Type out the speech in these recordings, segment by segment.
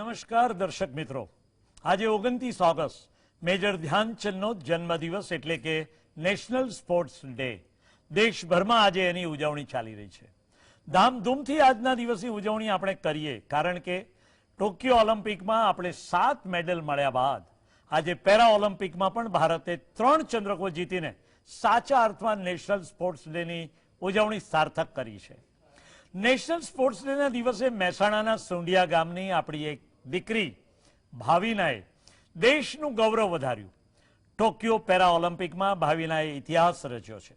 નમસ્કાર દર્શક મિત્રો, આજે 29 ઓગસ્ટ મેજર ધ્યાનચંદનો જન્મદિવસ એટલે કે નેશનલ સ્પોર્ટ્સ ડે. દેશભરમાં આજે એની ઉજવણી ચાલી રહી છે. ધામધૂમથી આજના દિવસની ઉજવણી આપણે કરીએ કારણ કે ટોક્યો ઓલિમ્પિકમાં આપણે 7 મેડલ મળ્યા બાદ આજે પેરા ઓલિમ્પિકમાં પણ ભારતે 3 ચંદ્રકો જીતીને સાચા અર્થમાં નેશનલ સ્પોર્ટ્સ ડેની ઉજવણી સાર્થક કરી છે. નેશનલ સ્પોર્ટ્સ ડેના દિવસે મહેસાણાના સુંડિયા ગામની આપણી એક દીકરી ભાવિનાએ દેશનું ગૌરવ વધાર્યું. ટોક્યો પેરા ઓલિમ્પિકમાં ભાવિનાએ ઇતિહાસ રચ્યો છે.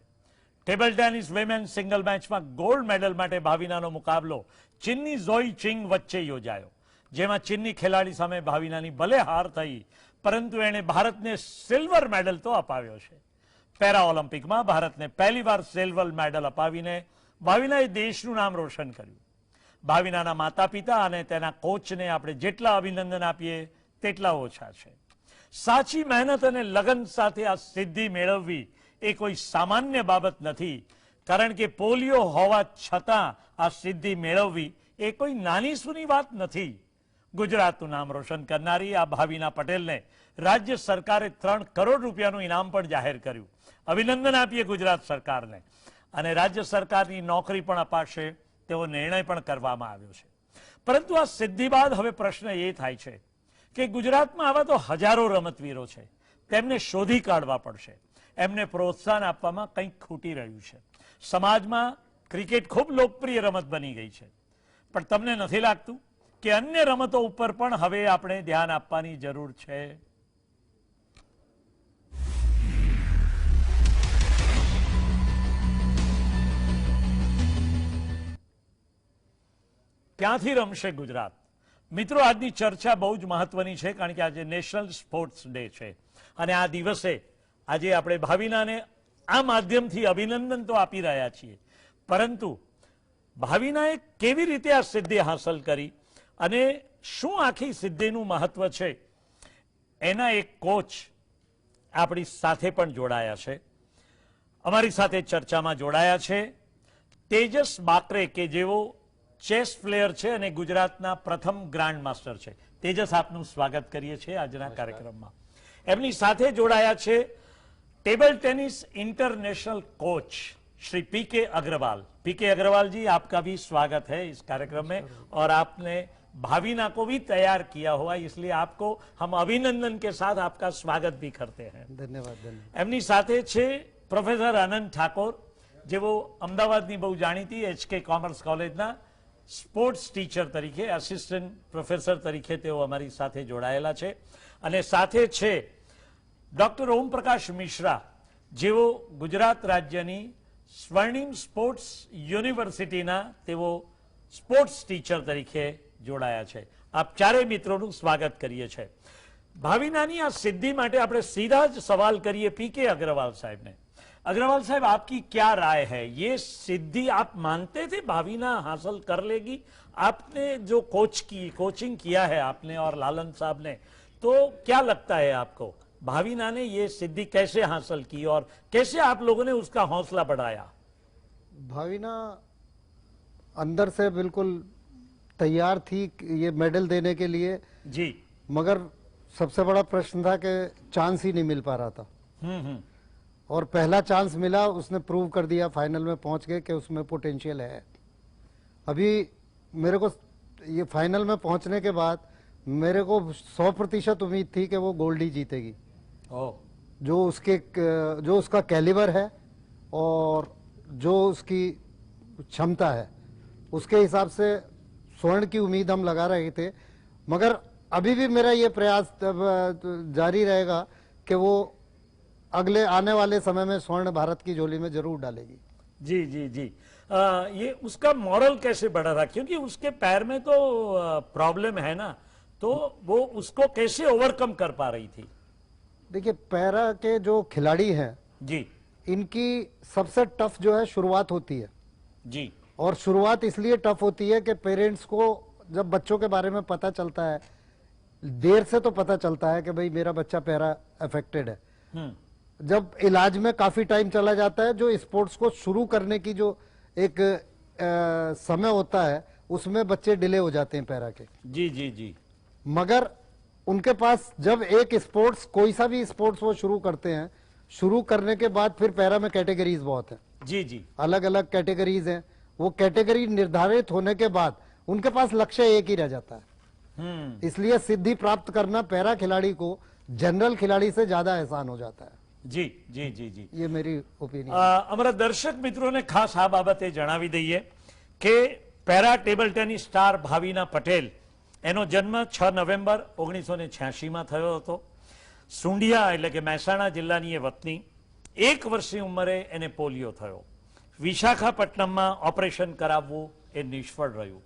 ટેબલ ટેનિસ વિમેન સિંગલ મેચમાં ગોલ્ડ મેડલ માટે ભાવિનાનો મુકાબલો ચીનની ઝોઈ ચિંગ વચ્ચે યોજાયો, જેમાં ચીનની ખેલાડી સામે ભાવિનાની ભલે હાર થઈ પરંતુ એણે ભારતને સિલ્વર મેડલ તો અપાવ્યો છે. પેરા ઓલિમ્પિકમાં ભારતને પહેલીવાર સિલ્વર મેડલ અપાવીને ભાવિનાએ દેશનું નામ રોશન કર્યું. ભાવિનાના માતા પિતા અને તેના કોચને આપણે જેટલા અભિનંદન આપીએ તેટલા ઓછા છે. સાચી મહેનત અને લગન સાથે આ સિદ્ધિ મેળવવી એ કોઈ સામાન્ય બાબત નથી, કારણ કે પોલિયો હોવા છતાં આ સિદ્ધિ મેળવવી એ કોઈ નાની સૂની વાત નથી. ગુજરાતનું નામ રોશન કરનારી આ ભાવિના પટેલને રાજ્ય સરકારે 3 કરોડ રૂપિયાનું ઇનામ પણ જાહેર કર્યું. અભિનંદન આપીએ ગુજરાત સરકારને. અને રાજ્ય સરકારની નોકરી પણ અપાશે તેવો નિર્ણય પણ કરવામાં આવ્યો છે. પરંતુ આ સિદ્ધિ બાદ હવે પ્રશ્ન એ થાય છે કે ગુજરાતમાં આવા તો હજારો રમતવીરો છે, તેમને શોધી કાઢવા પડશે. એમને પ્રોત્સાહન આપવામાં કંઈક ખૂટી રહ્યું છે. સમાજમાં ક્રિકેટ ખૂબ લોકપ્રિય રમત બની ગઈ છે, પણ તમને નથી લાગતું કે અન્ય રમતો ઉપર પણ હવે આપણે ધ્યાન આપવાની જરૂર છે? ક્યાંથી રમશે ગુજરાત? મિત્રો, આજની ચર્ચા બહુ જ મહત્વની છે કારણ કે આજે નેશનલ સ્પોર્ટ્સ ડે છે અને આ દિવસે આજે આપણે ભાવિનાને આ માધ્યમથી અભિનંદન તો આપી રહ્યા છીએ, પરંતુ ભાવિનાએ કેવી રીતે આ સિદ્ધિ હાંસલ કરી અને શું આખી સિદ્ધિનું મહત્વ છે, એના એક કોચ આપણી સાથે પણ જોડાયા છે. અમારી સાથે ચર્ચામાં જોડાયા છે તેજસ બાકરે, કે જેઓ ચેસ પ્લેયર છે અને ગુજરાતના પ્રથમ ગ્રાન્ડ માસ્ટર છે. તેજસ, આપનું સ્વાગત કરીએ છીએ આજના કાર્યક્રમમાં. એમની સાથે જોડાયા છે table tennis international coach Shri PK Agarwal. PK Agarwal ji, आपका भी स्वागत है इस कार्यक्रम में और आपने भाविना को भी तैयार किया हुआ, इसलिए आपको हम अभिनंदन के साथ आपका स्वागत भी करते हैं. धन्यवाद. એમની સાથે છે પ્રોફેસર આનંદ ઠાકોર, જેઓ અમદાવાદની બહુ જાણીતી HK કોમર્સ કોલેજના સ્પોર્ટ્સ ટીચર તરીકે, આસિસ્ટન્ટ પ્રોફેસર તરીકે તેઓ અમારી સાથે જોડાયેલા છે. અને સાથે છે ડોક્ટર ઓમ પ્રકાશ મિશ્રા, જેઓ ગુજરાત રાજ્યની સ્વર્ણિમ સ્પોર્ટ્સ યુનિવર્સિટીના તેઓ સ્પોર્ટ્સ ટીચર તરીકે જોડાયા છે. આપ ચારેય મિત્રોનું સ્વાગત કરીએ છીએ. ભાવિનાની આ સિદ્ધિ માટે આપણે સીધા જ સવાલ કરીએ પીકે अग्रवाल साहब ने. अग्रवाल साहब, आपकी क्या राय है? ये सिद्धि आप मानते थे भाविना हासिल कर लेगी? आपने जो कोचिंग किया है आपने और लालन साहब ने, तो क्या लगता है आपको भाविना ने ये सिद्धि कैसे हासिल की और कैसे आप लोगों ने उसका हौसला बढ़ाया? भाविना अंदर से बिल्कुल तैयार थी ये मेडल देने के लिए जी, मगर सबसे बड़ा प्रश्न था कि चांस ही नहीं मिल पा रहा था. और पहला चांस मिला, उसने प्रूव कर दिया फाइनल में पहुंच गए कि उसमें पोटेंशियल है. अभी मेरे को ये फाइनल में पहुंचने के बाद मेरे को 100% उम्मीद थी कि वो गोल्ड ही जीतेगी. जो उसका कैलिबर है और जो उसकी क्षमता है, उसके हिसाब से स्वर्ण की उम्मीद हम लगा रहे थे. मगर अभी भी मेरा ये प्रयास जारी रहेगा कि वो अगले आने वाले समय में स्वर्ण भारत की झोली में जरूर डालेगी. जी जी जी. ये उसका मॉरल कैसे बढ़ा रहा? क्योंकि उसके पैर में तो प्रॉब्लम है ना, तो वो उसको कैसे ओवरकम कर पा रही थी? देखिए, पैरा के जो खिलाड़ी हैं जी, इनकी सबसे टफ जो है शुरुआत होती है जी. और शुरुआत इसलिए टफ होती है कि पेरेंट्स को जब बच्चों के बारे में पता चलता है, देर से तो पता चलता है कि भाई मेरा बच्चा पैरा अफेक्टेड है. जब इलाज में काफी टाइम चला जाता है, जो स्पोर्ट्स को शुरू करने की जो एक समय होता है, उसमें बच्चे डिले हो जाते हैं पैरा के. जी जी जी. मगर उनके पास जब एक स्पोर्ट्स कोई सा भी स्पोर्ट्स वो शुरू करते हैं, शुरू करने के बाद फिर पैरा में कैटेगरीज बहुत है, जी जी अलग अलग कैटेगरीज हैं। वो कैटेगरी निर्धारित होने के बाद उनके पास लक्ष्य एक ही रह जाता है। इसलिए सिद्धि प्राप्त करना पैरा खिलाड़ी को जनरल खिलाड़ी से ज्यादा आसान हो जाता है। जी जी जी जी ये मेरी ओपिनियन। અમારા દર્શક મિત્રોને ખાસ આ બાબતે જણાવી દઈએ કે para table tennis star Bhavina Patel એનો જન્મ 6 નવેમ્બર 1986માં થયો હતો. સુંઢિયા એટલે કે મહેસાણા જિલ્લાની એ વતની. 1 વર્ષની ઉંમરે એને પોલિયો થયો. વિશાખાપટ્ટનમમાં ઓપરેશન કરાવવું એ નિષ્ફળ રહ્યું.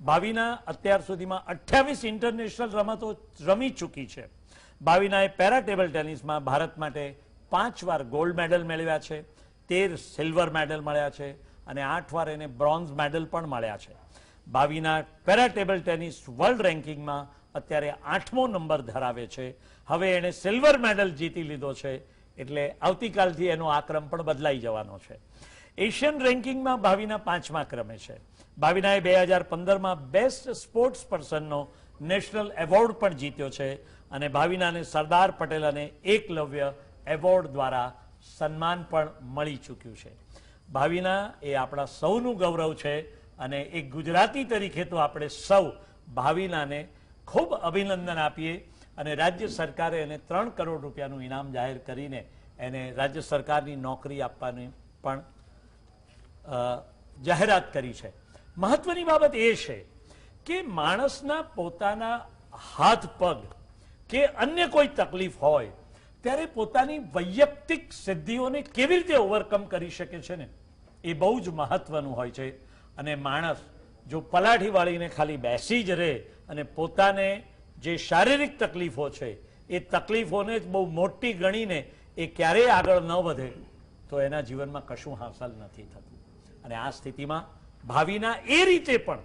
ભાવિના અત્યાર સુધીમાં 28 ઇન્ટરનેશનલ રમતો રમી ચૂકી છે. ભાવિનાએ પેરા ટેબલ ટેનિસમાં ભારત માટે 5 વાર ગોલ્ડ મેડલ મેળવ્યા છે, 13 સિલ્વર મેડલ મળ્યા છે અને 8 વાર એને બ્રોન્ઝ મેડલ પણ મળ્યા છે. Bhavina para table tennis world રેન્કિંગમાં અત્યારે 8મો નંબર ધરાવે છે. હવે એણે સિલ્વર મેડલ જીતી લીધો છે એટલે આવતીકાલથી એનો આ ક્રમ પણ બદલાઈ જવાનો છે. એશિયન રેન્કિંગમાં ભાવિના 5મા ક્રમે છે. ભાવિનાએ 2015માં બેસ્ટ સ્પોર્ટ્સ પર્સનનો નેશનલ એવોર્ડ પણ જીત્યો છે અને ભાવિનાને સરદાર પટેલ અને એકલવ્ય એવોર્ડ દ્વારા સન્માન પણ મળી ચૂક્યું છે. ભાવિના એ આપણા સૌનું ગૌરવ છે અને એક ગુજરાતી તરીકે તો આપણે સૌ ભાવિનાને ખૂબ અભિનંદન આપીએ અને રાજ્ય સરકારે એને 3 કરોડ રૂપિયાનું ઇનામ જાહેર કરીને એને રાજ્ય સરકારની નોકરી આપવાની પણ જાહેરાત કરી છે. મહત્વની બાબત એ છે કે માણસના પોતાના હાથ પગ કે અન્ય કોઈ તકલીફ હોય ત્યારે પોતાની વૈયક્તિક સિદ્ધિઓને કેવી રીતે ઓવરકમ કરી શકે છે ને એ બહુ જ મહત્વનું હોય છે. અને માણસ જો પલાઠી વાળીને ખાલી બેસી જ રહે અને પોતાને જે શારીરિક તકલીફો છે એ તકલીફોને જ બહુ મોટી ગણીને એ ક્યારેય આગળ ન વધે તો એના જીવનમાં કશું હાંસલ નથી થતું. અને આ સ્થિતિમાં ભાવિના એ રીતે પણ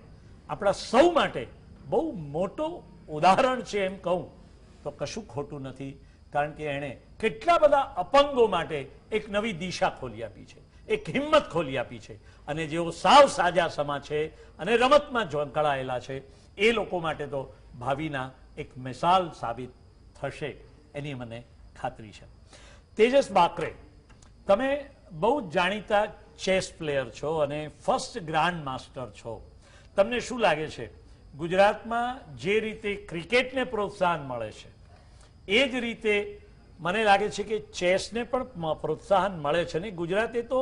આપણા સૌ માટે બહુ મોટું ઉદાહરણ છે એમ કહું તો કશું ખોટું નથી. કારણ કે એણે કેટલા બધા અપંગો માટે એક નવી દિશા ખોલી આપી છે, એક હિંમત ખોલી આપી છે અને જેઓ સાવ સાજા સમા છે અને રમતમાં જોંકળાયેલા છે એ લોકો માટે તો ભાવિના એક મિસાલ સાબિત થશે એની મને ખાતરી છે. તેજસ બાકરે, તમે બહુ જાણીતા ચેસ પ્લેયર છો અને ફર્સ્ટ ગ્રાન્ડ માસ્ટર છો. તમને શું લાગે છે ગુજરાતમાં જે રીતે ક્રિકેટને પ્રોત્સાહન મળે છે એ જ રીતે મને લાગે છે કે ચેસને પણ પ્રોત્સાહન મળે છે ને ગુજરાતે તો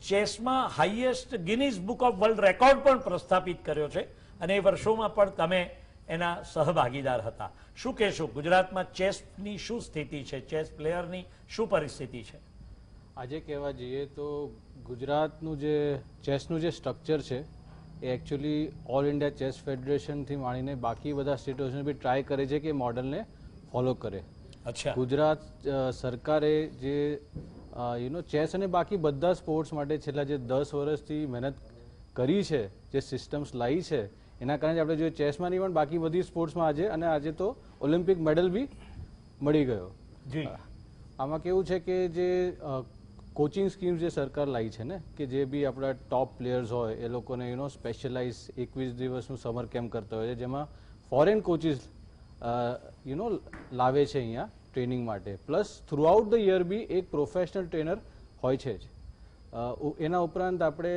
ચેસમાં highest Guinness book of world record પણ પ્રસ્થાપિત કર્યો છે અને એ વર્ષોમાં પણ તમે એના સહભાગીદાર હતા. શું કહેશો ગુજરાતમાં ચેસની શું સ્થિતિ છે, ચેસ પ્લેયરની શું પરિસ્થિતિ છે? આજે કહેવા જઈએ તો ગુજરાતનું જે ચેસનું જે સ્ટ્રક્ચર છે એ એકચ્યુઅલી ઓલ ઇન્ડિયા ચેસ ફેડરેશનથી માંડીને બાકી બધા સ્ટેટોને બી ટ્રાય કરે છે કે મોડલને ફોલો કરે. અચ્છા. ગુજરાત સરકારે જે ચેસ અને બાકી બધા સ્પોર્ટ્સ માટે છેલ્લા જે 10 વર્ષથી મહેનત કરી છે, જે સિસ્ટમ્સ લાવી છે એના કારણે આપણે જોઈએ ચેસમાં નહીં પણ બાકી બધી સ્પોર્ટ્સમાં આજે તો ઓલિમ્પિક મેડલ બી મળી ગયો. જી. આમાં કેવું છે કે જે કોચિંગ સ્કીમ્સ જે સરકાર લાવી છે ને કે જે બી આપણા ટોપ પ્લેયર્સ હોય એ લોકોને સ્પેશિયલાઇઝ 21 દિવસનું સમર કેમ્પ કરતા હોય છે જેમાં ફોરેન કોચિસ લાવે છે અહીંયા ટ્રેનિંગ માટે. પ્લસ થ્રુઆઉટ ધ યર બી એક પ્રોફેશનલ ટ્રેનર હોય છે જ. એના ઉપરાંત આપણે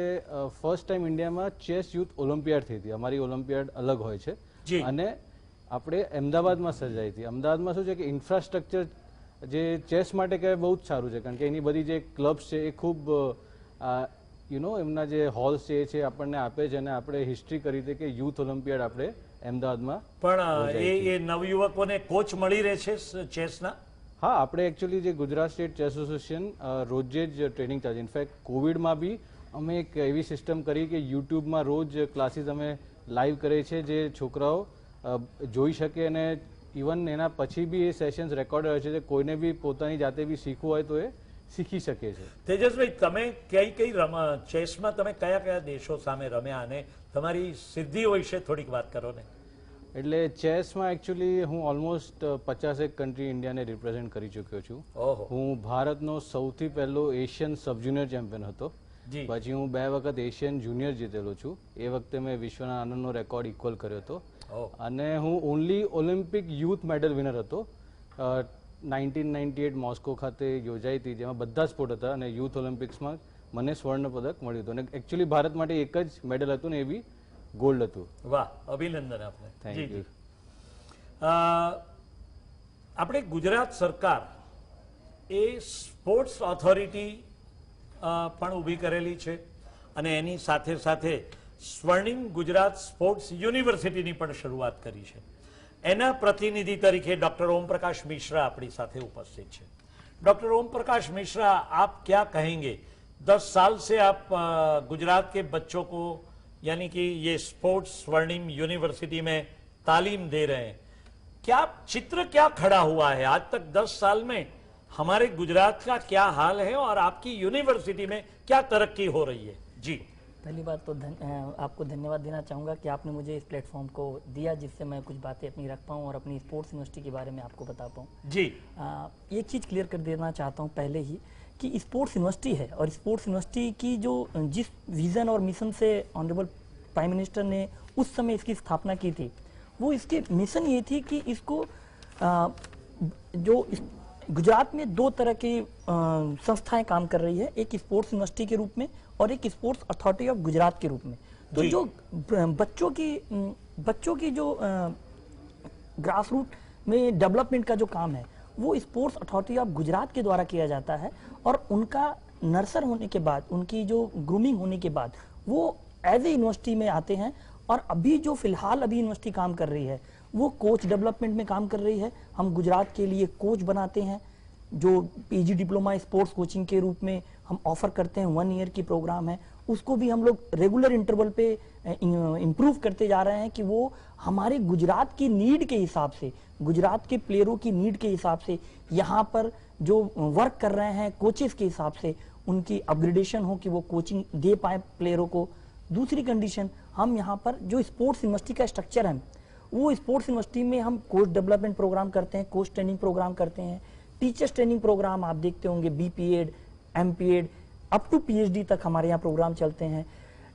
ફર્સ્ટ ટાઈમ ઇન્ડિયામાં ચેસ યુથ ઓલિમ્પિયાડ થઈ હતી. અમારી ઓલિમ્પિયાડ અલગ હોય છે અને આપણે અમદાવાદમાં સર્જાઈ હતી. અમદાવાદમાં શું છે કે ઇન્ફ્રાસ્ટ્રક્ચર જે ચેસ માટે કહેવાય બહુ જ સારું છે કારણ કે એની બધી જે ક્લબ્સ છે એ ખૂબ એમના જે હોલ્સ છે એ છે આપણને આપે છે અને આપણે હિસ્ટ્રી કરી હતી કે યુથ ઓલિમ્પિયાડ આપણે અમદાવાદમાં પણ એ નવયુવકોને કોચ મળી રહે છે ચેસના? હા, આપણે એકચ્યુઅલી જે ગુજરાત સ્ટેટ ચેસ એસોસિએશન રોજે જ ટ્રેનિંગ ચાલે. ઇનફેક્ટ કોવિડમાં બી અમે એક એવી સિસ્ટમ કરી કે યુટ્યુબમાં રોજ ક્લાસીસ અમે લાઈવ કરીએ છીએ જે છોકરાઓ જોઈ શકે અને ઇવન એના પછી બી એ સેશન્સ રેકોર્ડ હોય છે જે કોઈને બી પોતાની જાતે બી શીખવું હોય તો એ શીખી શકે છે. તેજસભાઈ, તમે કઈ ચેસમાં તમે કયા કયા દેશો સામે રમ્યા અને તમારી સિદ્ધિઓ વિશે થોડીક વાત કરો ને. એટલે ચેસમાં એકચ્યુઅલી હું ઓલમોસ્ટ 50 કન્ટ્રી ઇન્ડિયાને રિપ્રેઝેન્ટ કરી ચૂક્યો છું. હું ભારતનો સૌથી પહેલો એશિયન સબ જુનિયર ચેમ્પિયન હતો. પછી હું 2 વખત એશિયન જુનિયર જીતેલો છું. એ વખતે મેં વિશ્વના આનંદનો રેકોર્ડ ઇક્વલ કર્યો હતો. અને હું only Olympic youth medal winner હતો 1998 મોસ્કો ખાતે યોજાઈ હતી, જેમાં બધા સ્પોર્ટ હતા અને યુથ ઓલિમ્પિક્સમાં મને સ્વર્ણ પદક મળ્યું હતું અને એકચ્યુઅલી ભારત માટે એક જ મેડલ હતું ને એ બી ગોલ્ડ હતું. વાહ, અભિનંદન આપને. Thank ji, you. જી. આપણે ગુજરાત સરકાર એ સ્પોર્ટ્સ ઓથોરિટી પણ ઊભી કરેલી છે અને એની સાથે સાથે સ્વર્ણિમ ગુજરાત સ્પોર્ટ્સ યુનિવર્સિટીની પણ શરૂઆત કરી છે. એના પ્રતિનિધિ તરીકે ડॉक्टर ओम प्रकाश मिश्रा अपनी साथ उपस्थित है. डॉक्टर ओम प्रकाश मिश्रा, आप क्या कहेंगे? 10 साल से आप गुजरात के बच्चों को यानी कि ये स्पोर्ट्स स्वर्णिम यूनिवर्सिटी में तालीम दे रहे हैं, क्या चित्र क्या खड़ा हुआ है आज तक 10 साल में हमारे गुजरात का क्या हाल है और आपकी यूनिवर्सिटी में क्या तरक्की हो रही है? जी, पहली बात तो आपको धन्यवाद देना चाहूँगा कि आपने मुझे इस प्लेटफॉर्म को दिया जिससे मैं कुछ बातें अपनी रख पाऊँ और अपनी स्पोर्ट्स यूनिवर्सिटी के बारे में आपको बता पाऊँ. जी, एक चीज़ क्लियर कर देना चाहता हूँ पहले ही कि स्पोर्ट्स यूनिवर्सिटी है और स्पोर्ट्स यूनिवर्सिटी की जो जिस विज़न और मिशन से ऑनरेबल प्राइम मिनिस्टर ने उस समय इसकी स्थापना की थी, वो इसके मिशन ये थी कि इसको गुजरात में 2 तरह की संस्थाएं काम कर रही है, एक स्पोर्ट्स यूनिवर्सिटी के रूप में और एक स्पोर्ट्स अथॉरिटी ऑफ गुजरात के रूप में. तो जो बच्चों की जो ग्रास रूट में डेवलपमेंट का जो काम है वो स्पोर्ट्स अथॉरिटी ऑफ गुजरात के द्वारा किया जाता है और उनका नर्सर होने के बाद, उनकी जो ग्रूमिंग होने के बाद वो एज ए यूनिवर्सिटी में आते हैं. और अभी जो फिलहाल अभी यूनिवर्सिटी काम कर रही है वो कोच डेवलपमेंट में काम कर रही है. हम गुजरात के लिए कोच बनाते हैं, जो पीजी डिप्लोमा स्पोर्ट्स कोचिंग के रूप में हम ऑफर करते हैं. 1 ईयर की प्रोग्राम है, उसको भी हम लोग रेगुलर इंटरवल पे इम्प्रूव करते जा रहे हैं कि वो हमारे गुजरात की नीड के हिसाब से, गुजरात के प्लेयरों की नीड के हिसाब से यहाँ पर जो वर्क कर रहे हैं कोचेस के हिसाब से उनकी अपग्रेडेशन हो कि वो कोचिंग दे पाए प्लेयरों को. दूसरी कंडीशन, हम यहाँ पर जो स्पोर्ट्स यूनिवर्सिटी का स्ट्रक्चर है वो स्पोर्ट्स यूनिवर्सिटी में हम कोच डेवलपमेंट प्रोग्राम करते हैं, कोच ट्रेनिंग प्रोग्राम करते हैं, टीचर्स ट्रेनिंग प्रोग्राम आप देखते होंगे, BPEd, MPEd up to PhD तक हमारे यहाँ प्रोग्राम चलते हैं.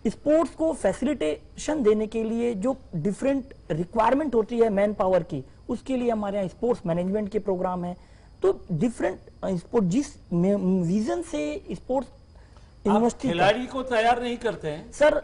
स्पोर्ट्स को फैसिलिटेशन देने के लिए जो डिफरेंट रिक्वायरमेंट होती है मैन पावर की, उसके लिए हमारे यहाँ स्पोर्ट्स मैनेजमेंट के प्रोग्राम है. तो डिफरेंट स्पोर्ट जिस विजन से स्पोर्ट्स यूनिवर्सिटी खिलाड़ी को तैयार नहीं करते हैं सर,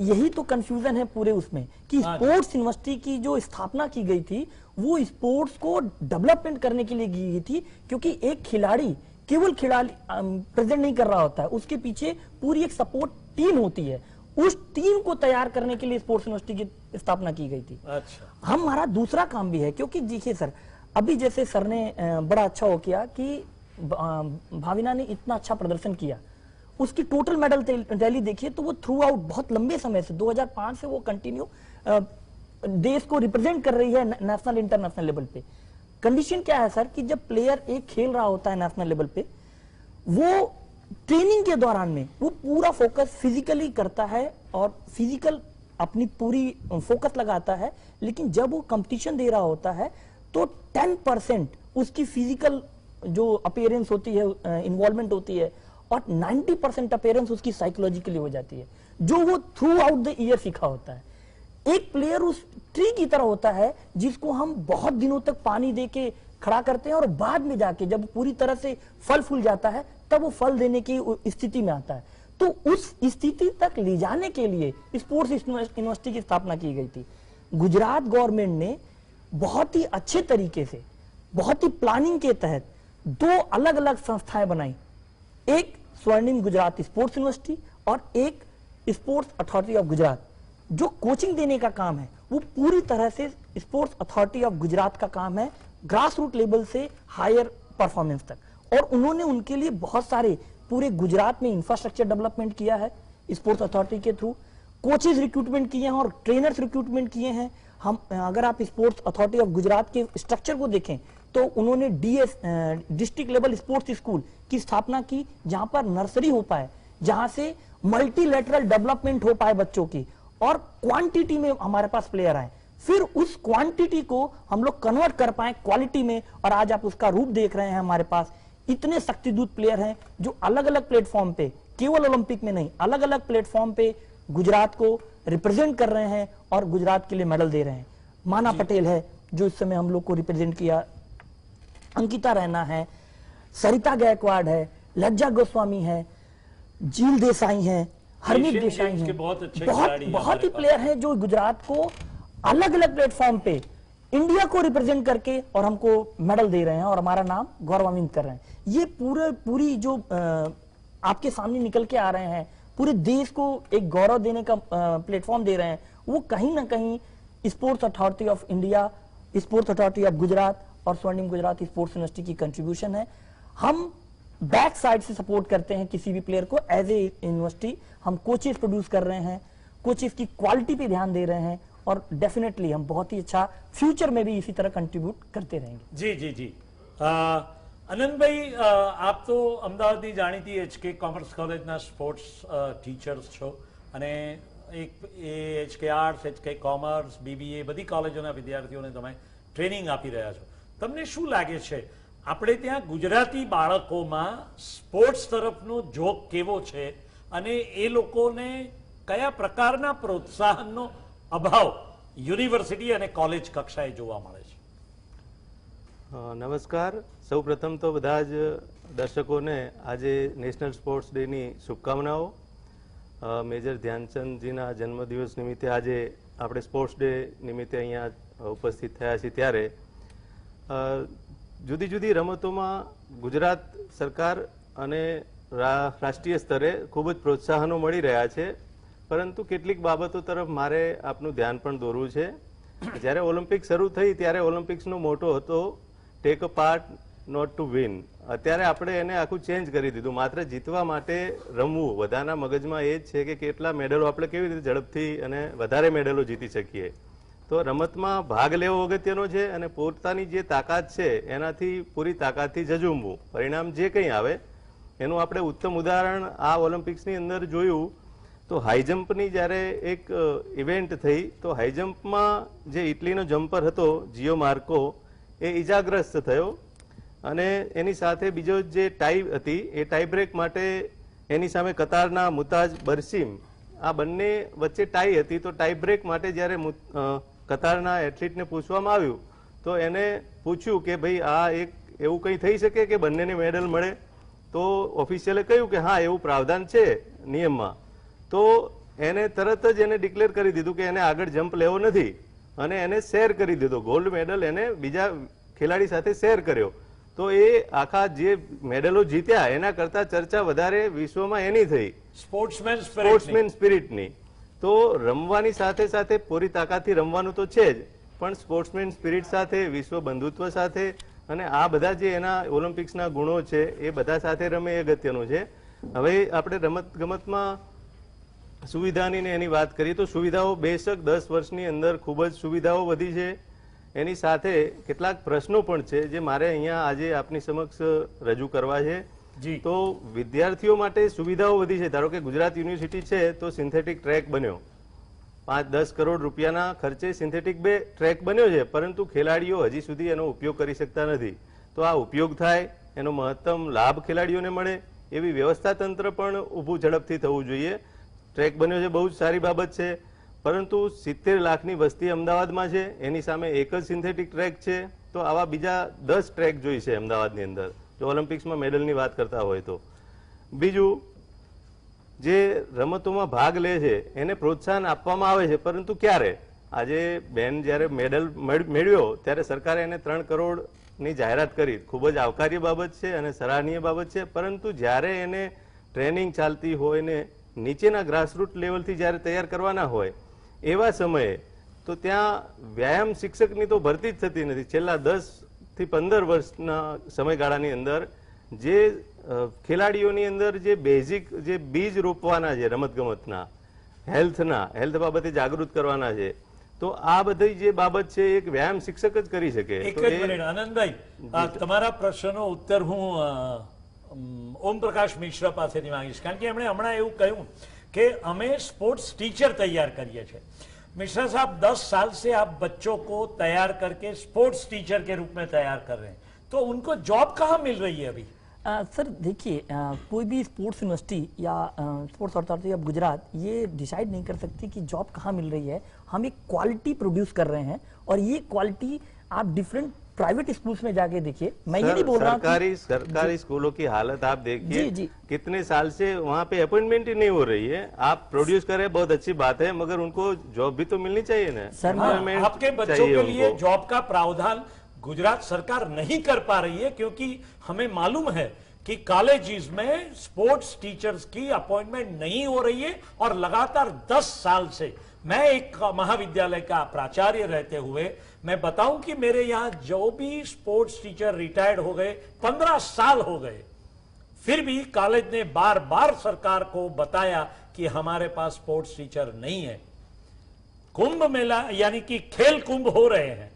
यही तो कंफ्यूजन है पूरे उसमें कि स्पोर्ट्स यूनिवर्सिटी की जो स्थापना की गई थी वो स्पोर्ट्स को डेवलपमेंट करने के लिए की गई थी, क्योंकि एक खिलाड़ी केवल खिलाड़ी प्रेजेंट नहीं कर रहा होता है, उसके पीछे पूरी एक सपोर्ट टीम होती है. उस टीम को तैयार करने के लिए स्पोर्ट्स यूनिवर्सिटी की स्थापना की गई थी. अच्छा, हमारा दूसरा काम भी है, क्योंकि देखिए सर, अभी जैसे सर ने बड़ा अच्छा हो किया कि भाविना ने इतना अच्छा प्रदर्शन किया, उसकी टोटल मेडल टैली देखिए तो वो थ्रू आउट बहुत लंबे समय से 2005 से वो कंटिन्यू देश को रिप्रेजेंट कर रही है नेशनल इंटरनेशनल लेवल पे. कंडीशन क्या है सर कि जब प्लेयर एक खेल रहा होता है नेशनल लेवल पे, वो ट्रेनिंग के दौरान में वो पूरा फोकस फिजिकली करता है और फिजिकल अपनी पूरी फोकस लगाता है, लेकिन जब वो कंपटीशन दे रहा होता है तो 10% उसकी फिजिकल जो अपीयरेंस होती है, इन्वॉल्वमेंट होती है, और 90% अपीयरेंस उसकी साइकोलॉजिकली हो जाती है, जो वो थ्रू आउट द ईयर सीखा होता है. एक प्लेयर उस ट्री की तरह होता है जिसको हम बहुत दिनों तक पानी देके खड़ा करते हैं और बाद में जाके जब पूरी तरह से फल फूल जाता है तब वो फल देने की स्थिति में आता है. तो उस स्थिति तक ले जाने के लिए स्पोर्ट्स यूनिवर्सिटी की स्थापना की गई थी. गुजरात गवर्नमेंट ने बहुत ही अच्छे तरीके से, बहुत ही प्लानिंग के तहत 2 अलग अलग संस्थाएं बनाई, एक स्वर्णिम गुजरात स्पोर्ट्स यूनिवर्सिटी और एक स्पोर्ट्स अथॉरिटी ऑफ गुजरात. जो कोचिंग देने का काम है वो पूरी तरह से स्पोर्ट्स अथॉरिटी ऑफ गुजरात का काम है, ग्रास रूट लेवल से हायर परफॉर्मेंस तक. और उन्होंने उनके लिए बहुत सारे पूरे गुजरात में इंफ्रास्ट्रक्चर डेवलपमेंट किया है स्पोर्ट्स अथॉरिटी के थ्रू, कोचेज रिक्रूटमेंट किए हैं और ट्रेनर्स रिक्रूटमेंट किए हैं. हम अगर आप स्पोर्ट्स अथॉरिटी ऑफ गुजरात के स्ट्रक्चर को देखें तो उन्होंने डिस्ट्रिक्ट लेवल स्पोर्ट्स स्कूल की स्थापना की, जहां पर नर्सरी हो पाए, जहां से मल्टीलेटरल डेवलपमेंट हो पाए बच्चों की और क्वांटिटी में हमारे पास प्लेयर आए, फिर उस क्वांटिटी को हम लोग कन्वर्ट कर पाए क्वालिटी में. और आज आप उसका रूप देख रहे हैं, हमारे पास इतने शक्तिदूत प्लेयर हैं जो अलग अलग प्लेटफॉर्म पे, केवल ओलंपिक में नहीं, अलग अलग प्लेटफॉर्म पे गुजरात को रिप्रेजेंट कर रहे हैं और गुजरात के लिए मेडल दे रहे हैं। माना पटेल है जो इस समय हम लोग को रिप्रेजेंट किया, अंकिता रैना है, सरिता गायकवाड़ है, लज्जा गोस्वामी है, जील देसाई है, हरमीत एशियन देसाई गेम्स के हैं, बहुत अच्छे खिलाड़ी हैं बहुत हमारे ही पास। प्लेयर हैं जो गुजरात को अलग अलग प्लेटफॉर्म पे इंडिया को रिप्रेजेंट करके और हमको मेडल दे रहे हैं और हमारा नाम गौरवान्वित कर रहे हैं। ये पूरी जो आपके सामने निकल के आ रहे हैं, पूरे देश को एक गौरव देने का प्लेटफॉर्म दे रहे हैं, वो कहीं ना कहीं sports authority of India, sports authority of Gujarat और स्वर्णिम गुजरात स्पोर्ट्स यूनिवर्सिटी की कंट्रीब्यूशन है। हम बैक साइड से सपोर्ट करते हैं किसी भी प्लेयर को एज ए यूनिवर्सिटी। हम कोचेस प्रोड्यूस कर रहे हैं, कोचेस की क्वालिटी पे ध्यान दे रहे हैं और डेफिनेटली हम बहुत ही अच्छा फ्यूचर में भी इसी तरह कंट्रीब्यूट करते रहेंगे। જી જી જી અનંતભાઈ, આપ તો અમદાવાદની જાણીતી HK કોમર્સ કોલેજના સ્પોર્ટ્સ ટીચર્સ છો અને એક HK arts, HK commerce, BBA બધી કોલેજોના વિદ્યાર્થીઓને તમે ટ્રેનિંગ આપી રહ્યા છો. તમને શું લાગે છે આપણે ત્યાં ગુજરાતી બાળકોમાં સ્પોર્ટ્સ તરફનો જોગ કેવો છે અને એ લોકોને કયા પ્રકારના પ્રોત્સાહનનો અભાવ યુનિવર્સિટી અને કોલેજ કક્ષાએ જોવા મળે છે? નમસ્કાર. સૌ પ્રથમ તો બધા જ દર્શકોને આજે નેશનલ સ્પોર્ટ્સ ડેની શુભકામનાઓ. મેજર ધ્યાનચંદજીના જન્મદિવસ નિમિત્તે આજે આપણે સ્પોર્ટ્સ ડે નિમિત્તે અહીંયા ઉપસ્થિત થયા છીએ ત્યારે જુદી જુદી રમતોમાં ગુજરાત સરકાર અને રાષ્ટ્રીય સ્તરે ખૂબ જ પ્રોત્સાહનો મળી રહ્યા છે, પરંતુ કેટલીક બાબતો તરફ મારે આપનું ધ્યાન પણ દોરવું છે. જ્યારે ઓલિમ્પિક શરૂ થઈ ત્યારે ઓલિમ્પિક્સનો મોટો હતો take a part not to win. અત્યારે આપણે એને આખું ચેન્જ કરી દીધું, માત્ર જીતવા માટે રમવું. બધાના મગજમાં એ જ છે કે કેટલા મેડલો આપણે કેવી રીતે ઝડપથી અને વધારે મેડલો જીતી શકીએ. તો રમતમાં ભાગ લેવો અગત્યનો છે અને પોતાની જે તાકાત છે એનાથી પૂરી તાકાતથી ઝઝૂમવું. પરિણામ જે કંઈ આવે એનું આપણે ઉત્તમ ઉદાહરણ આ ઓલિમ્પિક્સની અંદર જોયું. તો હાઈ જમ્પની જ્યારે એક ઇવેન્ટ થઈ તો હાઈ જમ્પમાં જે ઇટલીનો જમ્પર હતો જીઓ માર્કો એ ઇજાગ્રસ્ત થયો અને એની સાથે બીજો જે ટાઈ હતી એ ટાઈ બ્રેક માટે એની સામે કતારના મુતાજ બરસીમ, આ બંને વચ્ચે ટાઈ હતી. તો ટાઈ બ્રેક માટે જ્યારે કતારના એથ્લીટને પૂછવામાં આવ્યું તો એને પૂછ્યું કે ભાઈ આ એક એવું કંઈ થઈ શકે કે બંનેને મેડલ મળે? તો ઓફિશિયલે કહ્યું કે હા એવું પ્રાવધાન છે નિયમમાં. તો એને તરત જ એને ડિક્લેર કરી દીધું કે એને આગળ જમ્પ લેવો નથી અને એને શેર કરી દીધો. ગોલ્ડ મેડલ એને બીજા ખેલાડી સાથે શેર કર્યો. તો એ આખા જે મેડલો જીત્યા એના કરતા ચર્ચા વધારે વિશ્વમાં એની થઈ, સ્પોર્ટ્સમેન સ્પિરિટની. તો રમવાની સાથે સાથે પૂરી તાકાતથી રમવાનું તો છે જ, પણ સ્પોર્ટ્સમેન સ્પિરિટ સાથે, વિશ્વ બંધુત્વ સાથે અને આ બધા જે એના ઓલિમ્પિક્સના ગુણો છે એ બધા સાથે રમે એ અગત્યનું છે. હવે આપણે રમત ગમતમાં સુવિધાની ને એની વાત કરીએ તો સુવિધાઓ બેશક 10 વર્ષની અંદર ખૂબ જ સુવિધાઓ વધી છે. એની સાથે કેટલાક પ્રશ્નો પણ છે જે મારે અહીંયા આજે આપની સમક્ષ રજૂ કરવા છે. તો વિદ્યાર્થીઓ માટે સુવિધાઓ વધી છે. ધારો કે ગુજરાત યુનિવર્સિટી છે તો સિન્થેટિક ટ્રેક બન્યો, 5-10 કરોડ રૂપિયાના ખર્ચે સિન્થેટિક ટ્રેક બન્યો છે, પરંતુ ખેલાડીઓ હજી સુધી એનો ઉપયોગ કરી શકતા નથી. તો આ ઉપયોગ થાય, એનો મહત્તમ લાભ ખેલાડીઓને મળે એવી વ્યવસ્થા તંત્ર પણ ઊભું ઝડપથી થવું જોઈએ. ટ્રેક બન્યો છે, બહુ જ સારી બાબત છે, પરંતુ 70 લાખની વસ્તી અમદાવાદમાં છે, એની સામે એક જ સિન્થેટિક ટ્રેક છે. તો આવા બીજા 10 ટ્રેક જોઈ છે અમદાવાદની અંદર જો ઓલિમ્પિક્સમાં મેડલની વાત કરતા હોય તો. બીજું, જે રમતોમાં ભાગ લે છે એને પ્રોત્સાહન આપવામાં આવે છે, પરંતુ ક્યારે? આજે બેન જ્યારે મેડલ મેળવ્યો ત્યારે સરકારે એને 3 કરોડની જાહેરાત કરી, ખૂબ જ આવકાર્ય બાબત છે અને સરાહનીય બાબત છે. પરંતુ જ્યારે એને ટ્રેનિંગ ચાલતી હોય ને નીચેના ગ્રાસરૂટ લેવલથી જ્યારે તૈયાર કરવાના હોય એવા સમયે તો ત્યાં વ્યાયામ શિક્ષકની તો ભરતી જ થતી નથી. છેલ્લા 10 થી 15 વર્ષના સમયગાળાની અંદર જે ખેલાડીઓની અંદર જે બેઝિક જે બીજ રોપવાના છે રમતગમતના, હેલ્થ બાબતે જાગૃત કરવાના છે, તો આ બધી જે બાબત છે એક વ્યાયામ શિક્ષક જ કરી શકે. એક જ મિનિટ આનંદભાઈ, તમારા પ્રશ્નનો ઉત્તર હું ઓમ પ્રકાશ મિશ્રા પાસેથી માંગીશ, કારણ કે એમણે હમણાં એવું કહ્યું कि हमें स्पोर्ट्स टीचर तैयार करिए थे. मिश्रा साहब 10 साल से आप बच्चों को तैयार करके स्पोर्ट्स टीचर के रूप में तैयार कर रहे हैं, तो उनको जॉब कहाँ मिल रही है अभी? सर देखिए, कोई भी स्पोर्ट्स यूनिवर्सिटी या स्पोर्ट्स अथॉरिटी ऑफ गुजरात ये डिसाइड नहीं कर सकती कि जॉब कहाँ मिल रही है। हम एक क्वालिटी प्रोड्यूस कर रहे हैं और ये क्वालिटी आप डिफरेंट प्राइवेट स्कूल्स में जाके देखिए। मैं ये नहीं बोल रहा सरकारी स्कूलों की हालत आप देखिए, जी। कितने साल से वहाँ पे अपॉइंटमेंट ही नहीं हो रही है। आप प्रोड्यूस करें बहुत अच्छी बात है, मगर उनको जॉब भी तो मिलनी चाहिए ना। सर, Employment आपके बच्चों चाहिए के लिए उनको। जॉब का प्रावधान गुजरात सरकार नहीं कर पा रही है, क्योंकि हमें मालूम है कि कॉलेजेस में स्पोर्ट्स टीचर्स की अपॉइंटमेंट नहीं हो रही है और लगातार 10 साल से, मैं एक महाविद्यालय का प्राचार्य रहते हुए मैं बताऊं कि मेरे यहां जो भी स्पोर्ट्स टीचर रिटायर्ड हो गए 15 साल हो गए, फिर भी कॉलेज ने बार बार सरकार को बताया कि हमारे पास स्पोर्ट्स टीचर नहीं है। कुंभ मेला यानी कि खेल कुंभ हो रहे हैं,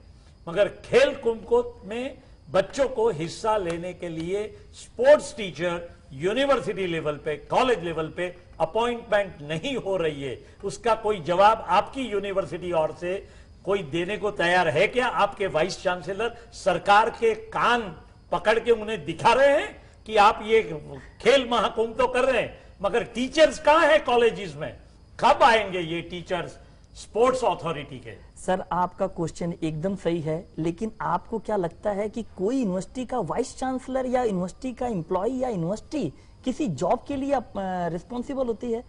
मगर खेल कुंभ में बच्चों को हिस्सा लेने के लिए स्पोर्ट्स टीचर यूनिवर्सिटी लेवल पे, कॉलेज लेवल पे अपॉइंटमेंट नहीं हो रही है। उसका कोई जवाब आपकी यूनिवर्सिटी और से कोई देने को तैयार है क्या? आपके वाइस चांसलर सरकार के कान पकड़ के उन्हें दिखा रहे हैं कि आप ये खेल महाकुंभ तो कर रहे हैं, मगर टीचर्स कहां है कॉलेजेस में? कब आएंगे ये टीचर्स स्पोर्ट्स अथॉरिटी के? सर आपका क्वेश्चन एकदम सही है, लेकिन आपको क्या लगता है कि कोई यूनिवर्सिटी का वाइस चांसलर या यूनिवर्सिटी का एम्प्लॉय या यूनिवर्सिटी किसी जॉब के लिए रिस्पॉन्सिबल होती है?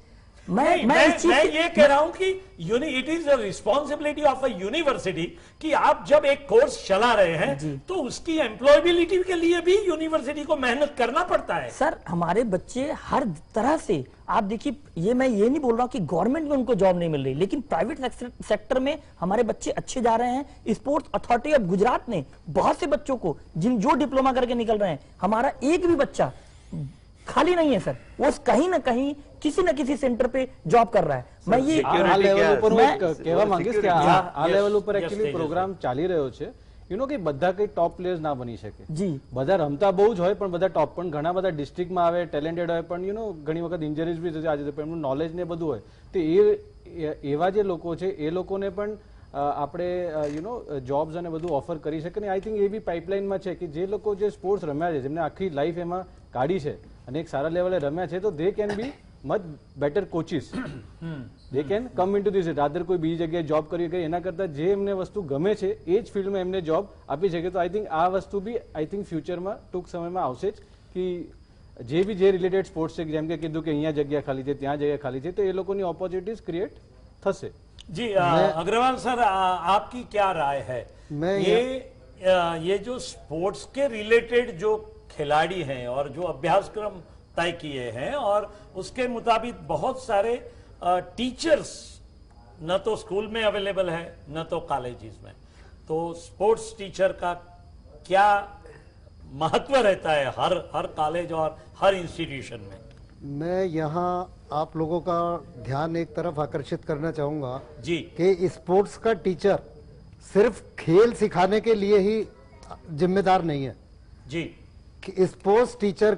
मैं ये कह रहा हूं कि it is the responsibility of a university कि आप जब एक कोर्स चला रहे हैं तो उसकी एम्प्लॉयबिलिटी के लिए भी यूनिवर्सिटी को मेहनत करना पड़ता है। सर हमारे बच्चे हर तरह से, आप देखिए, ये मैं ये नहीं बोल रहा हूं कि गवर्नमेंट में उनको जॉब नहीं मिल रही, लेकिन प्राइवेट सेक्टर में हमारे बच्चे अच्छे जा रहे हैं। स्पोर्ट्स अथॉरिटी ऑफ गुजरात ने बहुत से बच्चों को जो डिप्लोमा करके निकल रहे हैं, हमारा एक भी बच्चा खाली नहीं है सर, वो कहीं ना कहीं किसी न किसी सेंटर पे जॉब कर रहा है। मैं ये આ લેવલ ઉપર હું એક કહેવા માંગીશ કે આ Yes, લેવલ ઉપર yes, એકચ્યુઅલી yes, પ્રોગ્રામ ચાલી રહ્યો છે, યુ નો કે બધા કઈ ટોપ પ્લેયર્સ ના બની શકે। जी બધા રમતા બહુ જ હોય પણ બધા ટોપ, પણ ઘણા બધા ડિસ્ટ્રિક્ટમાં આવે, ટેલેન્ટેડ હોય, પણ યુ નો ઘણી વખત ઇન્જરીઝ બી થતી, આજે પણ એમનું નોલેજ ને બધું હોય, તો એવા જે લોકો છે એ લોકોને પણ આપણે યુ નો જોબ્સ અને બધું ઓફર કરી શકે ને। આઈ થિંક એ બી પાઇપલાઇનમાં છે કે જે લોકો જે સ્પોર્ટ્સ રમ્યા છે, જેમને આખી લાઈફ એમાં કાઢી છે અને એક સારા લેવલે રમ્યા છે, તો they can be much better coaches, they can come into this rather કોઈ બીજી જગ્યાએ જોબ કરી કે એના કરતા જે એમને વસ્તુ ગમે છે એ જ ફિલ્ડમાં એમને જોબ આપી શકે। તો આઈ થિંક આ વસ્તુ બી આઈ થિંક ફ્યુચરમાં ટૂંક સમયમાં આવશે જ કે જે બી જે રિલેટેડ સ્પોર્ટ્સ છે, જેમ કે કીધું કે અહીંયા જગ્યા ખાલી છે, ત્યાં જગ્યા ખાલી છે, તો એ લોકોની ઓપોર્ચ્યુનિટીઝ ક્રિએટ થશે। जी अग्रवाल सर, आपकी क्या राय है? ये जो स्पोर्ट्स के रिलेटेड जो खिलाड़ी हैं और जो अभ्यासक्रम तय किए हैं और उसके मुताबिक बहुत सारे टीचर्स न तो स्कूल में अवेलेबल है न तो कॉलेजेस में, तो स्पोर्ट्स टीचर का क्या महत्व रहता है हर कॉलेज और हर इंस्टीट्यूशन में? मैं यहाँ आप लोगों का ध्यान एक तरफ आकर्षित करना चाहूंगा जी कि स्पोर्ट्स का टीचर सिर्फ खेल सिखाने के लिए ही जिम्मेदार नहीं है। जी कि स्पोर्ट्स टीचर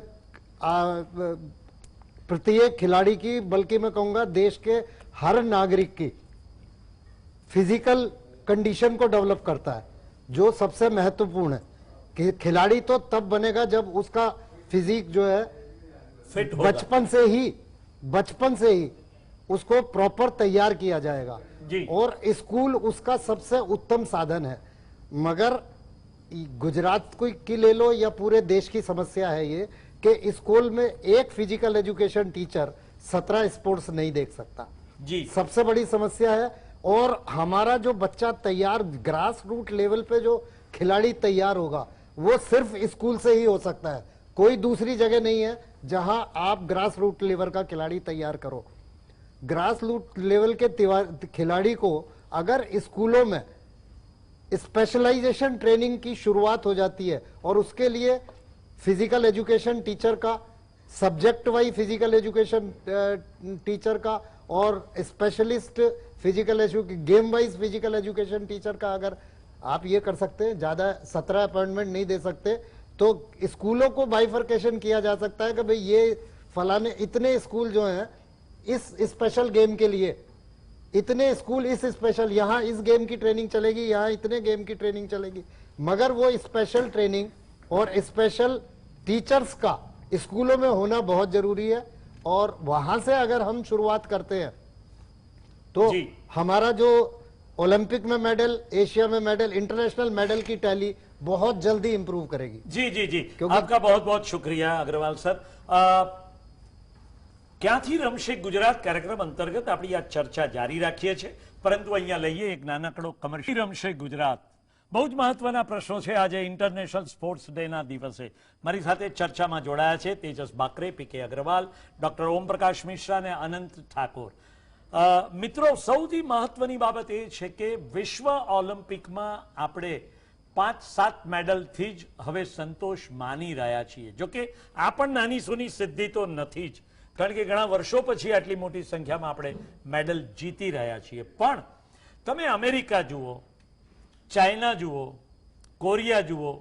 प्रत्येक खिलाड़ी की, बल्कि मैं कहूंगा देश के हर नागरिक की फिजिकल कंडीशन को डेवलप करता है, जो सबसे महत्वपूर्ण है। कि खिलाड़ी तो तब बनेगा जब उसका फिजिक जो है फिट होगा। बचपन से ही उसको प्रॉपर तैयार किया जाएगा जी। और स्कूल उसका सबसे उत्तम साधन है। मगर गुजरात की ले लो या पूरे देश की समस्या है ये कि स्कूल में एक फिजिकल एजुकेशन टीचर 17 स्पोर्ट्स नहीं देख सकता जी। सबसे बड़ी समस्या है। और हमारा जो बच्चा तैयार ग्रास रूट लेवल पे जो खिलाड़ी तैयार होगा वो सिर्फ स्कूल से ही हो सकता है, कोई दूसरी जगह नहीं है जहां आप ग्रास रूट लेवल का खिलाड़ी तैयार करो। ग्रास रूट लेवल के खिलाड़ी को अगर स्कूलों में स्पेशलाइजेशन ट्रेनिंग की शुरुआत हो जाती है और उसके लिए फिजिकल एजुकेशन टीचर का, subject wise physical education teacher का और specialist physical game wise physical education teacher का अगर आप ये कर सकते हैं, ज्यादा 17 अपॉइंटमेंट नहीं दे सकते, तो स्कूलों को बाइफर्केशन किया जा सकता है कि भाई ये फलाने इतने स्कूल जो हैं इस स्पेशल गेम के लिए, इतने स्कूल इस स्पेशल, यहाँ इस गेम की ट्रेनिंग चलेगी, यहाँ इतने गेम की ट्रेनिंग चलेगी। मगर वो स्पेशल ट्रेनिंग और स्पेशल टीचर्स का स्कूलों में होना बहुत जरूरी है और वहां से अगर हम शुरुआत करते हैं तो जी। हमारा जो ओलंपिक में मेडल, एशिया में मेडल, इंटरनेशनल मेडल की टैली बहुत जल्दी इंप्रूव करेगी। जी जी जी, क्योंकि- आपका बहुत बहुत शुक्रिया अग्रवाल सर। ક્યાંથી રમશે ગુજરાત કાર્યક્રમ અંતર્ગત આપણી આ ચર્ચા જારી રાખીએ છીએ, પરંતુ અહીંયા લઈએ એક નાનકડો કમર્શિયલ। રમશે ગુજરાત, બહુ જ મહત્વના પ્રશ્નો છે આજે ઇન્ટરનેશનલ સ્પોર્ટ્સ ડેના દિવસે। મારી સાથે ચર્ચામાં જોડાયા છે તેજસ બાકરે, પીકે અગ્રવાલ, ડોક્ટર ઓમપ્રકાશ મિશ્રા અને અનંત ઠાકોર। મિત્રો, સૌથી મહત્વની બાબત એ છે કે વિશ્વ ઓલિમ્પિકમાં આપણે 5-7 મેડલથી જ હવે સંતોષ માની રહ્યા છીએ। જોકે આ પણ નાની સૂની સિદ્ધિ તો નથી જ, કારણ કે ઘણા વર્ષો પછી આટલી મોટી સંખ્યામાં આપણે મેડલ જીતી રહ્યા છીએ। પણ તમે અમેરિકા જુઓ, ચાઇના જુઓ, કોરિયા જુઓ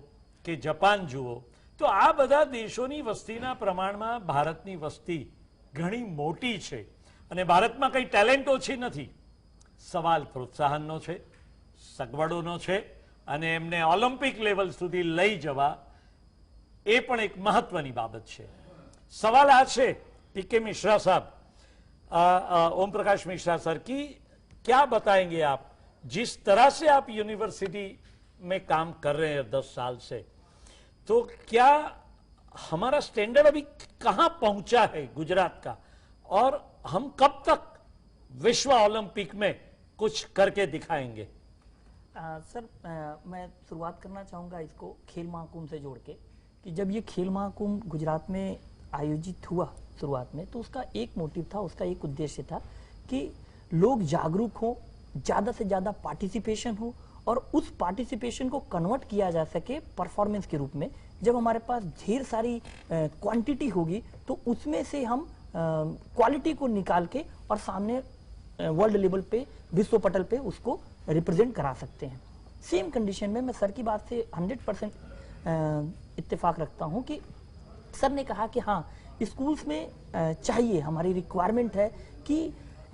કે જાપાન જુઓ, તો આ બધા દેશોની વસ્તીના પ્રમાણમાં ભારતની વસ્તી ઘણી મોટી છે અને ભારતમાં કંઈ ટેલેન્ટ ઓછી નથી। સવાલ પ્રોત્સાહનનો છે, સગવડોનો છે અને એમને ઓલિમ્પિક લેવલ સુધી લઈ જવા એ પણ એક મહત્વની બાબત છે। સવાલ આ છે पीके मिश्रा साहब, ओम प्रकाश मिश्रा सर की क्या बताएंगे आप, जिस तरह से आप यूनिवर्सिटी में काम कर रहे हैं 10 साल से, तो क्या हमारा स्टैंडर्ड अभी कहां पहुंचा है गुजरात का, और हम कब तक विश्व ओलंपिक में कुछ करके दिखाएंगे? सर मैं शुरुआत करना चाहूँगा इसको खेल महाकुंभ से जोड़ के, कि जब ये खेल महाकुंभ गुजरात में आयोजित हुआ शुरुआत में, तो उसका एक मोटिव था, उसका एक उद्देश्य था कि लोग जागरूक हो, ज़्यादा से ज़्यादा पार्टिसिपेशन हो और उस पार्टिसिपेशन को कन्वर्ट किया जा सके परफॉर्मेंस के रूप में। जब हमारे पास ढेर सारी क्वांटिटी होगी तो उसमें से हम क्वालिटी को निकाल के और सामने वर्ल्ड लेवल पे, विश्व पटल पे उसको रिप्रेजेंट करा सकते हैं। सेम कंडीशन में मैं सर की बात से 100% इत्तेफाक रखता हूँ कि सर ने कहा कि हाँ, स्कूल्स में चाहिए, हमारी रिक्वायरमेंट है कि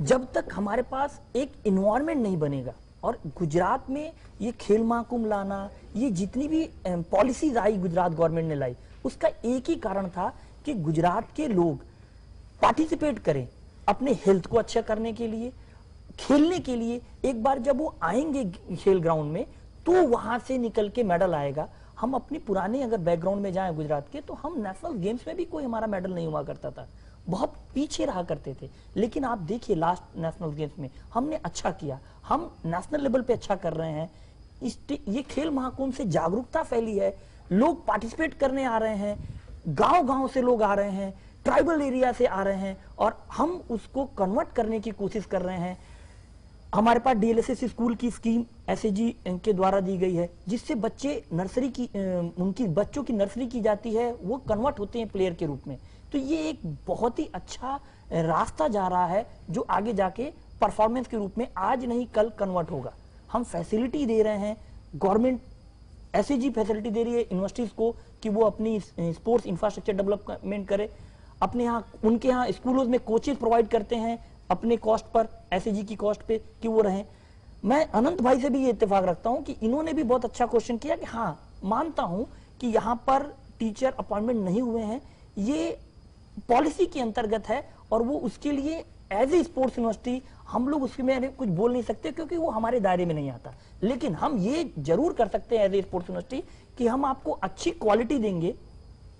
जब तक हमारे पास एक इन्वायरमेंट नहीं बनेगा, और गुजरात में ये खेल महाकुंभ लाना, ये जितनी भी पॉलिसीज आई गुजरात गवर्नमेंट ने लाई, उसका एक ही कारण था कि गुजरात के लोग पार्टिसिपेट करें अपने हेल्थ को अच्छा करने के लिए, खेलने के लिए। एक बार जब वो आएंगे खेल ग्राउंड में तो वहां से निकल के मेडल आएगा। हम अपनी पुराने अगर बैकग्राउंड में जाएं गुजरात के, तो हम नेशनल गेम्स में भी कोई हमारा मेडल नहीं हुआ करता था, बहुत पीछे रहा करते थे। लेकिन आप देखिए लास्ट नेशनल गेम्स में हमने अच्छा किया, हम नेशनल लेवल पे अच्छा कर रहे हैं। ये खेल महाकुंभ से जागरूकता फैली है, लोग पार्टिसिपेट करने आ रहे हैं, गांव-गांव से लोग आ रहे हैं, ट्राइबल एरिया से आ रहे हैं, और हम उसको कन्वर्ट करने की कोशिश कर रहे हैं। हमारे पास डीएलएसएस स्कूल की स्कीम एसएजी के द्वारा दी गई है, जिससे बच्चे नर्सरी की उनकी बच्चों की नर्सरी की जाती है, वो कन्वर्ट होते हैं प्लेयर के रूप में। तो ये एक बहुत ही अच्छा रास्ता जा रहा है जो आगे जाके परफॉर्मेंस के रूप में आज नहीं कल कन्वर्ट होगा। हम फैसिलिटी दे रहे हैं, गवर्नमेंट एसएजी फैसिलिटी दे रही है यूनिवर्सिटीज को कि वो अपनी स्पोर्ट्स इंफ्रास्ट्रक्चर डेवलपमेंट करे। अपने यहाँ उनके यहाँ स्कूलों में कोचेज प्रोवाइड करते हैं अपने कॉस्ट पर, एसएजी की कॉस्ट पे कि वो रहें। मैं अनंत भाई से भी ये इत्तेफाक रखता हूं कि इन्होंने भी बहुत अच्छा क्वेश्चन किया कि हाँ, मानता हूं कि यहाँ पर टीचर अपॉइंटमेंट नहीं हुए हैं, ये पॉलिसी के अंतर्गत है, और वो उसके लिए एज ए स्पोर्ट्स यूनिवर्सिटी हम लोग उसके में कुछ बोल नहीं सकते क्योंकि वो हमारे दायरे में नहीं आता। लेकिन हम ये जरूर कर सकते हैं एज ए स्पोर्ट्स यूनिवर्सिटी कि हम आपको अच्छी क्वालिटी देंगे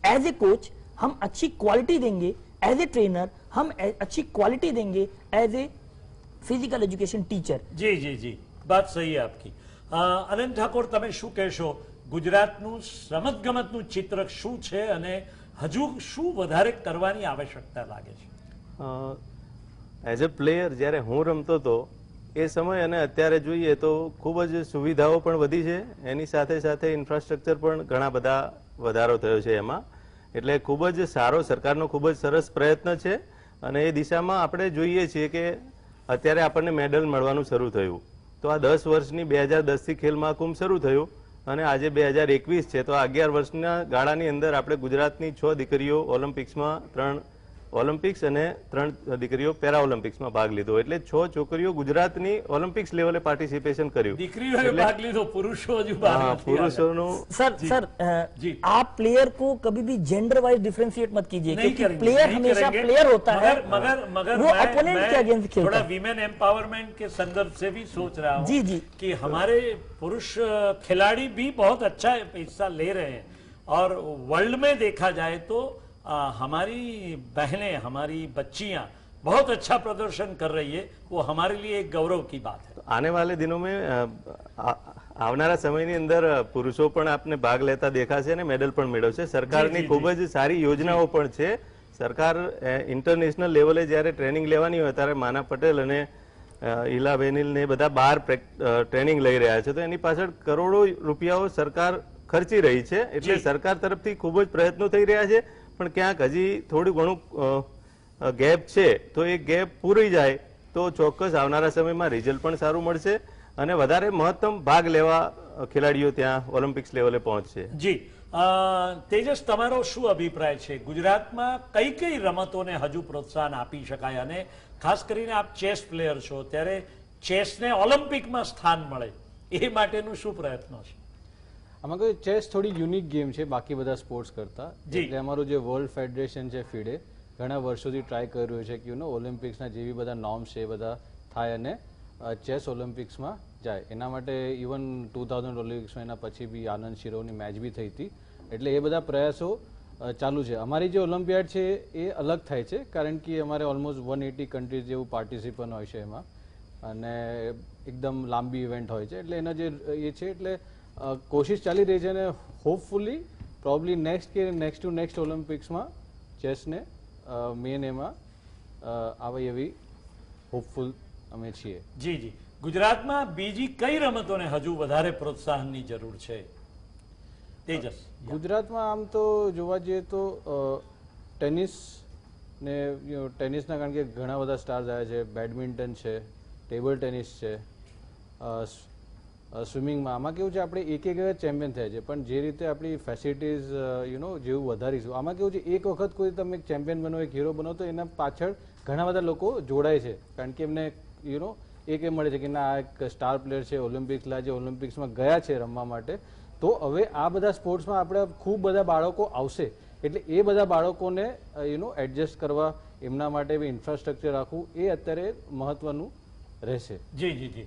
एज ए कोच, हम अच्छी क्वालिटी देंगे एज ए ट्रेनर, हम अच्छी क्वालिटी देंगे as a physical education teacher. जी जी जी, बात सही है आपकी। अनंत ठाकुर, તમે શું કહેશો? ગુજરાતનું રમતગમતનું ચિત્ર શું છે અને હજુ શું વધારે કરવાની આવશ્યકતા લાગે છે? એઝ અ પ્લેયર જ્યારે હું રમતો હતો એ સમય અને અત્યારે જોઈએ તો ખૂબ જ સુવિધાઓ પણ વધી છે, એની સાથે સાથે ઇન્ફ્રાસ્ટ્રક્ચર પણ ઘણા બધા વધારો થયો છે એમાં, એટલે ખૂબ જ સારો સરકારનો ખૂબ જ સરસ પ્રયત્ન છે અને એ દિશામાં આપણે જોઈએ છીએ કે અત્યારે આપણને મેડલ મળવાનું શરૂ થયું। તો આ 10 વર્ષની 2010થી ખેલ મહાકુંભ શરૂ થયું અને આજે 2021 છે, તો આ 11 વર્ષના ગાળાની અંદર આપણે ગુજરાતની 6 દીકરીઓ ઓલિમ્પિક્સમાં 3 ઓલિમ્પિક્સ અને 3 દીકરીઓ પેરા ઓલિમ્પિક્સમાં ભાગ લીધો. એટલે 6 છોકરીઓ ગુજરાતની ઓલિમ્પિક્સ લેવલે પાર્ટિસિપેશન કર્યું. દીકરીઓએ ભાગ લીધો, પુરુષો હજુ બહાર હા, નથી આવ્યા. પુરુષોનું सर जी। आप प्लेयर को कभी भी जेंडर वाइज डिफरेंशिएट मत कीजिए, नहीं क्योंकि करेंगे, प्लेयर नहीं हमेशा करेंगे। प्लेयर होता है, मगर वो अपोनेंट के अगेंस्ट खेलता थोड़ा है। वीमेन एम्पावरमेंट के संदर्भ से भी सोच रहा हूँ जी, जी। कि हमारे पुरुष खिलाड़ी भी बहुत अच्छा हिस्सा ले रहे हैं, और वर्ल्ड में देखा जाए तो हमारी बहनें, हमारी बच्चियां बहुत अच्छा प्रदर्शन कर रही है, वो हमारे लिए एक गौरव की बात है. આને વાલે દિનો મેં આવનારા સમયની અંદર પુરુષો પણ આપને ભાગ લેતા દેખાશે અને મેડલ પણ મેળવશે. સરકારની ખૂબ જ સારી યોજનાઓ પણ છે. સરકાર ઇન્ટરનેશનલ લેવલે જ્યારે ટ્રેનિંગ લેવાની હોય ત્યારે માના પટેલ અને ઈલા બેનિલ ને બધા બહાર ટ્રેનિંગ લઈ રહ્યા છે, તો એની પાછળ કરોડો રૂપિયાઓ સરકાર ખર્ચી રહી છે. એટલે સરકાર તરફથી ખૂબ જ પ્રયત્નો થઈ રહ્યા છે, પણ ક્યાંક હજી થોડું ઘણું ગેપ છે. તો એ ગેપ પૂરી જાય તો ચોક્કસ આવનારા સમયમાં રિઝલ્ટ પણ સારું મળશે અને વધારે મહત્તમ ભાગ લેવા ખેલાડીઓ ત્યાં ઓલિમ્પિક્સ લેવલે પહોંચશે. જી, તેજસ, તમારો શું અભિપ્રાય છે? ગુજરાતમાં કઈ કઈ રમતોને હજુ પ્રોત્સાહન આપી શકાય, અને ખાસ કરીને આપ ચેસ પ્લેયર છો, ત્યારે ચેસને ઓલિમ્પિકમાં સ્થાન મળે એ માટેનું શું પ્રયત્નો છે? આમાં કોઈ ચેસ થોડી યુનિક ગેમ છે બાકી બધા સ્પોર્ટ્સ કરતા. જી. એટલે અમારું જે વર્લ્ડ ફેડરેશન છે ફીડે ઘણા વર્ષોથી ટ્રાય કરી રહ્યું છે કે ઓલિમ્પિક્સના જેવી બધા નોર્મ્સ છે એ બધા થાય અને ચેસ ઓલિમ્પિક્સમાં જાય. એના માટે ઇવન 2000 ઓલિમ્પિક્સમાં એના પછી બી આનંદ શિરોવની મેચ બી થઈ હતી. એટલે એ બધા પ્રયાસો ચાલુ છે. અમારી જે ઓલિમ્પિયાડ છે એ અલગ થાય છે, કારણ કે અમારે ઓલમોસ્ટ 180 કન્ટ્રીઝ જેવું પાર્ટિસિપન્ટ હોય છે એમાં, અને એકદમ લાંબી ઇવેન્ટ હોય છે. એટલે એના જે એ છે, એટલે કોશિશ ચાલી રહી છે, અને hopefully probably next to next ઓલિમ્પિક્સમાં ચેસને મેન એમાં આવે એવી હોપફુલ અમે છીએ. જી જી, ગુજરાતમાં બીજી કઈ રમતોને હજુ વધારે પ્રોત્સાહનની જરૂર છે? તેજસ. ગુજરાતમાં આમ તો જોવા જઈએ તો ટેનિસ ને ટેનિસના, કારણ કે ઘણા બધા સ્ટાર્સ આવ્યા છે, બેડમિન્ટન છે, ટેબલ ટેનિસ છે, સ્વિમિંગમાં. આમાં કેવું છે, આપણે એક ચેમ્પિયન થયા છે, પણ જે રીતે આપણી ફેસિલિટીઝ જેવું વધારીશું, આમાં કેવું છે, એક વખત કોઈ તમે ચેમ્પિયન બનો, એક હીરો બનો, તો એના પાછળ ઘણા બધા લોકો જોડાય છે, કારણ કે એમને એક એ મળે છે કે ના, આ એક સ્ટાર પ્લેયર છે, ઓલિમ્પિક્સ લાજે, ઓલિમ્પિક્સમાં ગયા છે રમવા માટે. તો હવે આ બધા સ્પોર્ટ્સમાં આપણે ખૂબ બધા બાળકો આવશે, એટલે એ બધા બાળકોને એડજસ્ટ કરવા, એમના માટે બી ઇન્ફ્રાસ્ટ્રક્ચર રાખવું, એ અત્યારે મહત્વનું રહેશે. जी जी जी,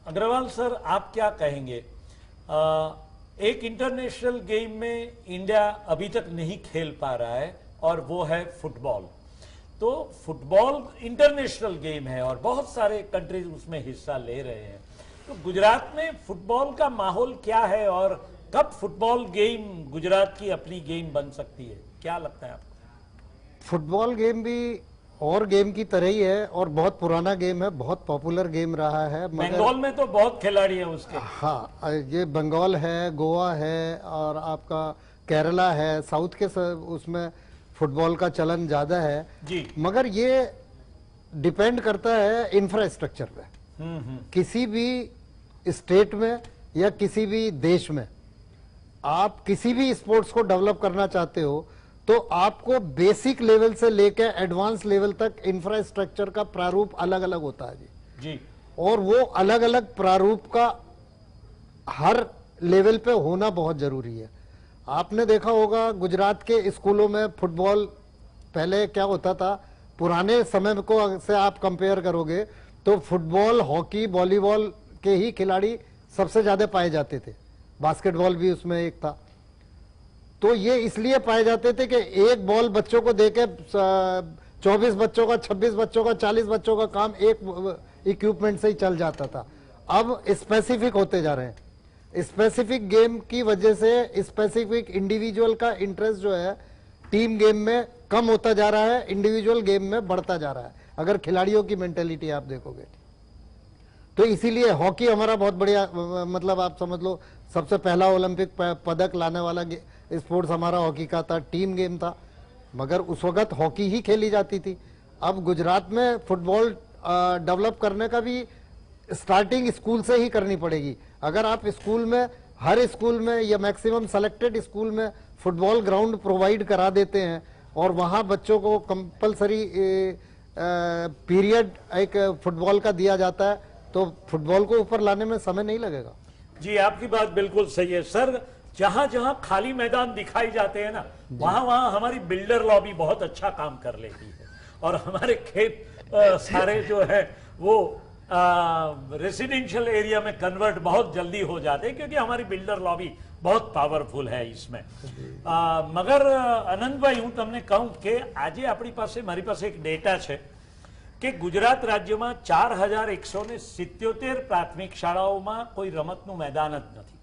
अग्रवाल सर, आप क्या कहेंगे? एक इंटरनेशनल गेम में इंडिया अभी तक नहीं खेल पा रहा है, और वो है फुटबॉल. तो फुटबॉल इंटरनेशनल गेम है और बहुत सारे कंट्रीज उसमें हिस्सा ले रहे हैं. तो गुजरात में फुटबॉल का माहौल क्या है, और कब फुटबॉल गेम गुजरात की अपनी गेम बन सकती है? क्या लगता है आपको? फुटबॉल गेम भी और गेम की तरह ही है, और बहुत पुराना गेम है, बहुत पॉपुलर गेम रहा है. बंगाल में तो बहुत खिलाड़ी हैं उसके. हाँ, ये बंगाल है, गोवा है, और आपका केरला है, साउथ के उसमें फुटबॉल का चलन ज्यादा है. जी. मगर ये डिपेंड करता है इंफ्रास्ट्रक्चर पे. किसी भी स्टेट में या किसी भी देश में आप किसी भी स्पोर्ट्स को डेवलप करना चाहते हो, तो आपको बेसिक लेवल से लेकर एडवांस लेवल तक इंफ्रास्ट्रक्चर का प्रारूप अलग अलग होता है जी. और वो अलग अलग प्रारूप का हर लेवल पे होना बहुत जरूरी है. आपने देखा होगा गुजरात के स्कूलों में फुटबॉल पहले क्या होता था, पुराने समय को से आप कंपेयर करोगे तो फुटबॉल, हॉकी, वॉलीबॉल के ही खिलाड़ी सबसे ज्यादा पाए जाते थे. बास्केटबॉल भी उसमें एक था. तो ये इसलिए पाए जाते थे कि एक बॉल बच्चों को देके 24 बच्चों का, 26 बच्चों का, 40 बच्चों का काम एक इक्विपमेंट से ही चल जाता था. अब स्पेसिफिक होते जा रहे हैं. स्पेसिफिक गेम की वजह से स्पेसिफिक इंडिविजुअल का इंटरेस्ट जो है टीम गेम में कम होता जा रहा है, इंडिविजुअल गेम में बढ़ता जा रहा है, अगर खिलाड़ियों की मेंटेलिटी आप देखोगे. तो इसीलिए हॉकी हमारा बहुत बढ़िया, मतलब आप समझ लो सबसे पहला ओलंपिक पदक लाने वाला स्पोर्ट्स हमारा हॉकी का था, टीम गेम था, मगर उस वक्त हॉकी ही खेली जाती थी. अब गुजरात में फुटबॉल डेवलप करने का भी स्टार्टिंग स्कूल से ही करनी पड़ेगी. अगर आप स्कूल में, हर स्कूल में या मैक्सिमम सेलेक्टेड स्कूल में फुटबॉल ग्राउंड प्रोवाइड करा देते हैं, और वहाँ बच्चों को कंपलसरी पीरियड एक फुटबॉल का दिया जाता है, तो फुटबॉल को ऊपर लाने में समय नहीं लगेगा। जी, आपकी बात बिल्कुल सही है सर। जहां जहां खाली मैदान दिखाई जाते हैं ना, वहां वहां हमारी बिल्डर लॉबी बहुत अच्छा काम कर लेती है और हमारे खेत सारे जो है वो रेसिडेंशियल एरिया में कन्वर्ट बहुत जल्दी हो जाते हैं, क्योंकि हमारी बिल्डर लॉबी बहुत पावरफुल है इसमें। मगर आनंदभाई, હું તમને કહું કે આજે આપણી પાસે, મારી પાસે એક ડેટા છે કે ગુજરાત રાજ્યમાં 4177 પ્રાથમિક શાળાઓમાં કોઈ રમતનું મેદાન જ નથી।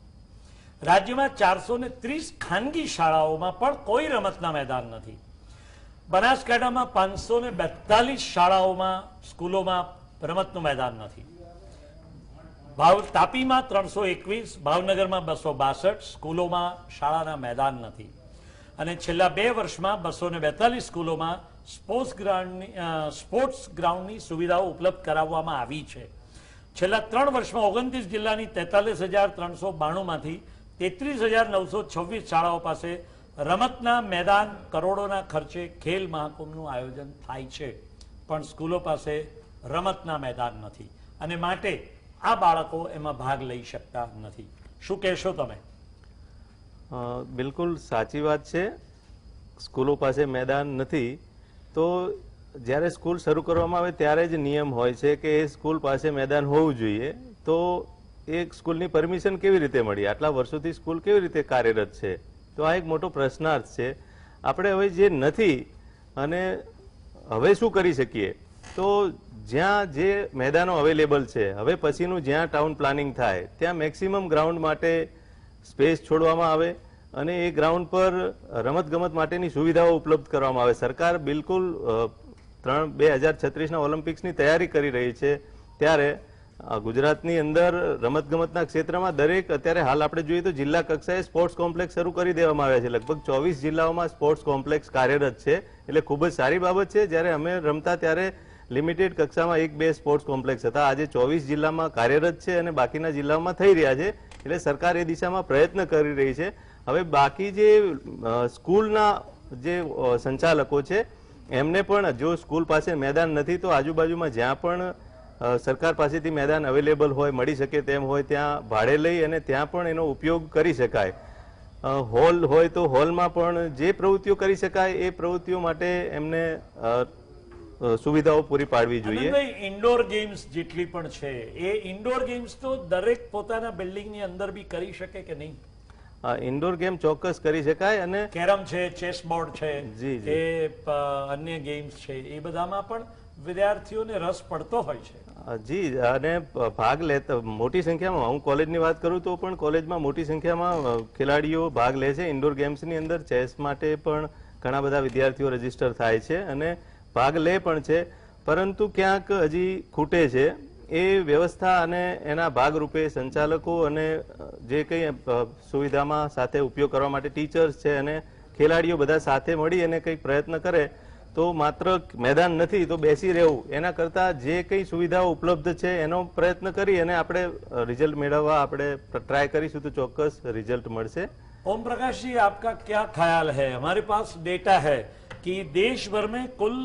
રાજ્યમાં 430 ખાનગી શાળાઓમાં પણ કોઈ રમતના મેદાન નથી। બનાસકાંઠામાં 542 શાળાઓમાં, સ્કૂલોમાં રમતનું મેદાન નથી। તાપીમાં 321, ભાવનગરમાં 262 સ્કૂલોમાં શાળાના મેદાન નથી। અને છેલ્લા 2 વર્ષમાં 242 સ્કૂલોમાં સ્પોર્ટ્સ ગ્રાઉન્ડની સુવિધાઓ ઉપલબ્ધ કરાવવામાં આવી છે। છેલ્લા 3 વર્ષમાં 29 જિલ્લાની 43,392 માંથી 33,926 શાળાઓ પાસે રમતના મેદાન, કરોડોના ખર્ચે ખેલ મહાકુંભનું આયોજન થાય છે, પણ સ્કૂલો પાસે રમતના મેદાન નથી અને માટે આ બાળકો એમાં ભાગ લઈ શકતા નથી। શું કહેશો તમે? બિલકુલ સાચી વાત છે। સ્કૂલો પાસે મેદાન નથી તો જ્યારે સ્કૂલ શરૂ કરવામાં આવે ત્યારે જ નિયમ હોય છે કે એ સ્કૂલ પાસે મેદાન હોવું જોઈએ। તો એ સ્કૂલની પરમિશન કેવી રીતે મળી? આટલા વર્ષોથી સ્કૂલ કેવી રીતે કાર્યરત છે? તો આ એક મોટો પ્રશ્નાર્થ છે। આપણે હવે જે નથી અને હવે શું કરી શકીએ? તો જ્યાં જે મેદાનો અવેલેબલ છે, હવે પછીનું જ્યાં ટાઉન પ્લાનિંગ થાય ત્યાં મેક્સિમમ ગ્રાઉન્ડ માટે સ્પેસ છોડવામાં આવે અને એ ગ્રાઉન્ડ પર રમતગમત માટેની સુવિધાઓ ઉપલબ્ધ કરવામાં આવે। સરકાર બિલકુલ 2036ના ઓલિમ્પિક્સની તૈયારી કરી રહી છે, ત્યારે ગુજરાતની અંદર રમતગમતના ક્ષેત્રમાં દરેક, અત્યારે હાલ આપણે જોઈએ તો જિલ્લા કક્ષાએ સ્પોર્ટ્સ કોમ્પ્લેક્સ શરૂ કરી દેવામાં આવ્યા છે। લગભગ 24 જિલ્લાઓમાં સ્પોર્ટ્સ કોમ્પ્લેક્સ કાર્યરત છે, એટલે ખૂબ જ સારી બાબત છે। જ્યારે અમે રમતા ત્યારે લિમિટેડ કક્ષામાં 1-2 સ્પોર્ટ્સ કોમ્પ્લેક્સ હતા, આજે 24 જિલ્લામાં કાર્યરત છે અને બાકીના જિલ્લાઓમાં થઈ રહ્યા છે। એટલે સરકાર એ દિશામાં પ્રયત્ન કરી રહી છે। હવે બાકી જે સ્કૂલના જે સંચાલકો છે એમને પણ, જો સ્કૂલ પાસે મેદાન નથી તો આજુબાજુમાં જ્યાં પણ સરકાર પાસેથી મેદાન અવેલેબલ હોય, મળી શકે તેમ હોય, ત્યાં ભાડે લઈ અને ત્યાં પણ એનો ઉપયોગ કરી શકાય। હોલ હોય તો હોલમાં પણ જે પ્રવૃત્તિઓ કરી શકાય એ પ્રવૃત્તિઓ માટે એમને સુવિધાઓ પૂરી પાડવી જોઈએ। ઇન્ડોર ગેમ્સ જેટલી પણ છે એ ઇન્ડોર ગેમ્સ તો દરેક પોતાના બિલ્ડિંગની અંદર બી કરી શકે કે નહીં? ઇન્ડોર ગેમ ચોક્કસ કરી શકાય અને કેરમ છે, ચેસ બોર્ડ છે, જી, કે અન્ય ગેમ્સ છે, એ બધામાં પણ વિદ્યાર્થીઓને રસ પડતો હોય છે। જી, અને ભાગ લેતા મોટી સંખ્યામાં, હું કોલેજની વાત કરું તો પણ કોલેજમાં મોટી સંખ્યામાં ખેલાડીઓ ભાગ લે છે। ઇન્ડોર ગેમ્સની અંદર ચેસ માટે પણ ઘણા બધા વિદ્યાર્થીઓ રજીસ્ટર થાય છે અને ભાગ લે પણ છે, પરંતુ ક્યાંક હજી ખૂટે છે એ વ્યવસ્થા અને એના ભાગરૂપે સંચાલકો અને જે કંઈ સુવિધામાં સાથે ઉપયોગ કરવા માટે ટીચર્સ છે અને ખેલાડીઓ બધા સાથે મળી અને કંઈક પ્રયત્ન કરે તો માત્ર મેદાન નથી તો બેસી રહેવું, એના કરતાં જે કંઈ સુવિધાઓ ઉપલબ્ધ છે એનો પ્રયત્ન કરી અને આપણે રિઝલ્ટ મેળવવા આપણે ટ્રાય કરીશું તો ચોક્કસ રિઝલ્ટ મળશે। ओम प्रकाश जी, आपका क्या ख्याल है? हमारे पास डेटा है कि देश भर में कुल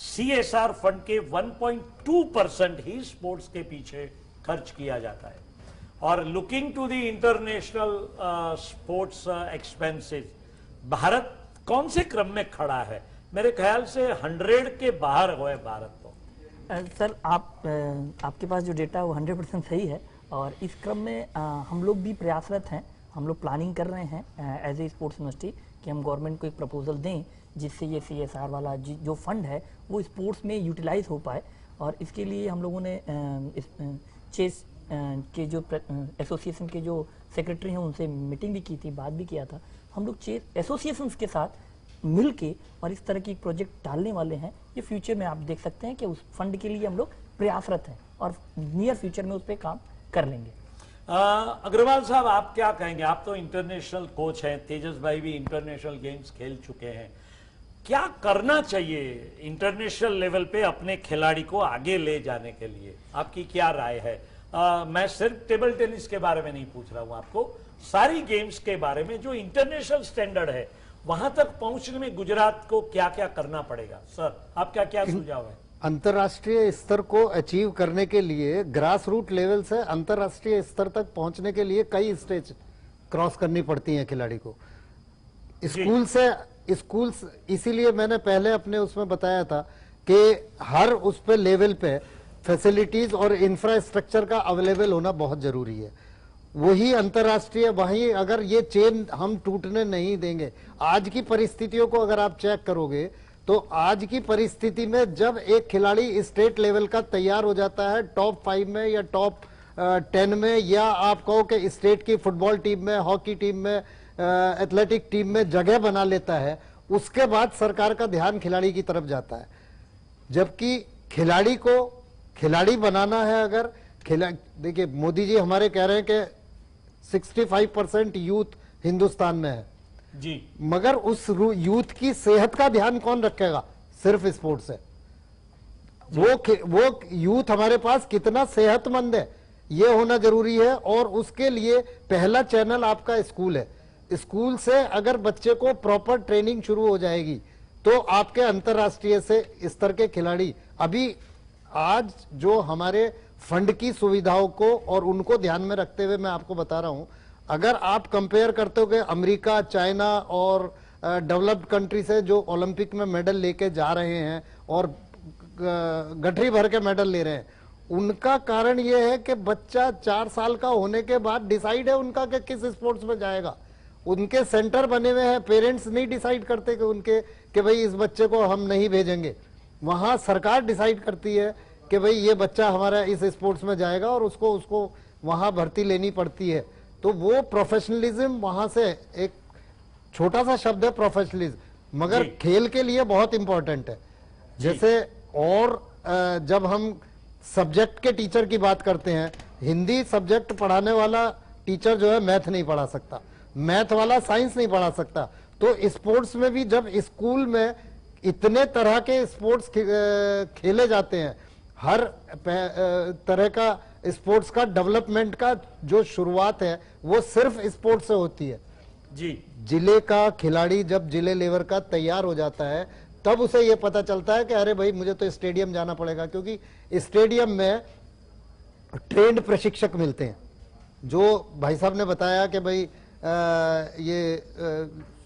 CSR फंड के 1.2% ही स्पोर्ट्स के पीछे खर्च किया जाता है और looking to the international sports expenses Bharat कौन से क्रम में खड़ा है? मेरे ख्याल से 100 के बाहर है भारत तो। सर, आपके पास जो डेटा है वो 100% सही है और इस क्रम में हम लोग भी प्रयासरत हैं। हम लोग प्लानिंग कर रहे हैं एज ए स्पोर्ट्स यूनिवर्सिटी कि हम गवर्नमेंट को एक प्रपोजल दें जिससे ये CSR वाला जो फंड है वो स्पोर्ट्स में यूटिलाइज हो पाए। और इसके लिए हम लोगों ने चेस के जो एसोसिएशन के जो सेक्रेटरी हैं उनसे मीटिंग भी की थी, बात भी किया था। हम लोग चेस एसोसिएशंस के साथ मिल के और इस तरह की एक प्रोजेक्ट डालने वाले हैं। ये फ्यूचर में आप देख सकते हैं कि उस फंड के लिए हम लोग प्रयासरत हैं और नियर फ्यूचर में उस पर काम कर लेंगे। अग्रवाल साहब, आप क्या कहेंगे? आप तो इंटरनेशनल कोच हैं, तेजस भाई भी इंटरनेशनल गेम्स खेल चुके हैं। क्या करना चाहिए इंटरनेशनल लेवल पे अपने खिलाड़ी को आगे ले जाने के लिए? आपकी क्या राय है? मैं सिर्फ टेबल टेनिस के बारे में नहीं पूछ रहा हूं आपको, सारी गेम्स के बारे में जो इंटरनेशनल स्टैंडर्ड है वहां तक पहुंचने में गुजरात को क्या क्या करना पड़ेगा? सर, आपका क्या सुझाव है? अंतर्राष्ट्रीय स्तर को अचीव करने के लिए ग्रास रूट लेवल से अंतर्राष्ट्रीय स्तर तक पहुंचने के लिए कई स्टेज क्रॉस करनी पड़ती हैं खिलाड़ी को। स्कूल इसीलिए मैंने पहले अपने उसमें बताया था कि हर उस पे लेवल पे फैसिलिटीज और इंफ्रास्ट्रक्चर का अवेलेबल होना बहुत जरूरी है। वही अंतर्राष्ट्रीय, वहीं अगर ये चेन हम टूटने नहीं देंगे। आज की परिस्थितियों को अगर आप चेक करोगे तो आज की परिस्थिति में जब एक खिलाड़ी स्टेट लेवल का तैयार हो जाता है, टॉप 5 में या टॉप 10 में, या आप कहो कि स्टेट की फुटबॉल टीम में, हॉकी टीम में, एथलेटिक टीम में जगह बना लेता है, उसके बाद सरकार का ध्यान खिलाड़ी की तरफ जाता है। जबकि खिलाड़ी को खिलाड़ी बनाना है, अगर देखिए मोदी जी हमारे कह रहे हैं कि 65% यूथ हिंदुस्तान में है जी, मगर उस यूथ की सेहत का ध्यान कौन रखेगा? सिर्फ स्पोर्ट्स है। वो यूथ हमारे पास कितना सेहतमंद है ये होना जरूरी है, और उसके लिए पहला चैनल आपका स्कूल है। स्कूल से अगर बच्चे को प्रॉपर ट्रेनिंग शुरू हो जाएगी तो आपके अंतर्राष्ट्रीय से स्तर के खिलाड़ी, अभी आज जो हमारे फंड की सुविधाओं को और उनको ध्यान में रखते हुए मैं आपको बता रहा हूं, अगर आप कंपेयर करते हो कि अमेरिका, चाइना और डेवलप्ड कंट्री से जो ओलंपिक में मेडल लेके जा रहे हैं और गठरी भर के मेडल ले रहे हैं, उनका कारण यह है कि बच्चा 4 साल का होने के बाद डिसाइड है उनका कि किस स्पोर्ट्स में जाएगा। उनके सेंटर बने हुए हैं, पेरेंट्स नहीं डिसाइड करते कि उनके कि भाई इस बच्चे को हम नहीं भेजेंगे। वहां सरकार डिसाइड करती है कि भाई ये बच्चा हमारा इस स्पोर्ट्स में जाएगा और उसको वहां भर्ती लेनी पड़ती है। तो वो प्रोफेशनलिज्म वहां से, एक छोटा सा शब्द है प्रोफेशनलिज्म, मगर खेल के लिए बहुत इंपॉर्टेंट है। जैसे और जब हम सब्जेक्ट के टीचर की बात करते हैं, हिंदी सब्जेक्ट पढ़ाने वाला टीचर जो है मैथ नहीं पढ़ा सकता, मैथ वाला साइंस नहीं पढ़ा सकता। तो स्पोर्ट्स में भी जब स्कूल में इतने तरह के स्पोर्ट्स खेले जाते हैं, हर तरह का स्पोर्ट्स का डेवलपमेंट का जो शुरुआत है वो सिर्फ स्पोर्ट्स से होती है जी। जिले का खिलाड़ी जब जिले लेवल का तैयार हो जाता है तब उसे ये पता चलता है कि अरे भाई मुझे तो स्टेडियम जाना पड़ेगा, क्योंकि स्टेडियम में ट्रेंड प्रशिक्षक मिलते हैं। जो भाई साहब ने बताया कि भाई ये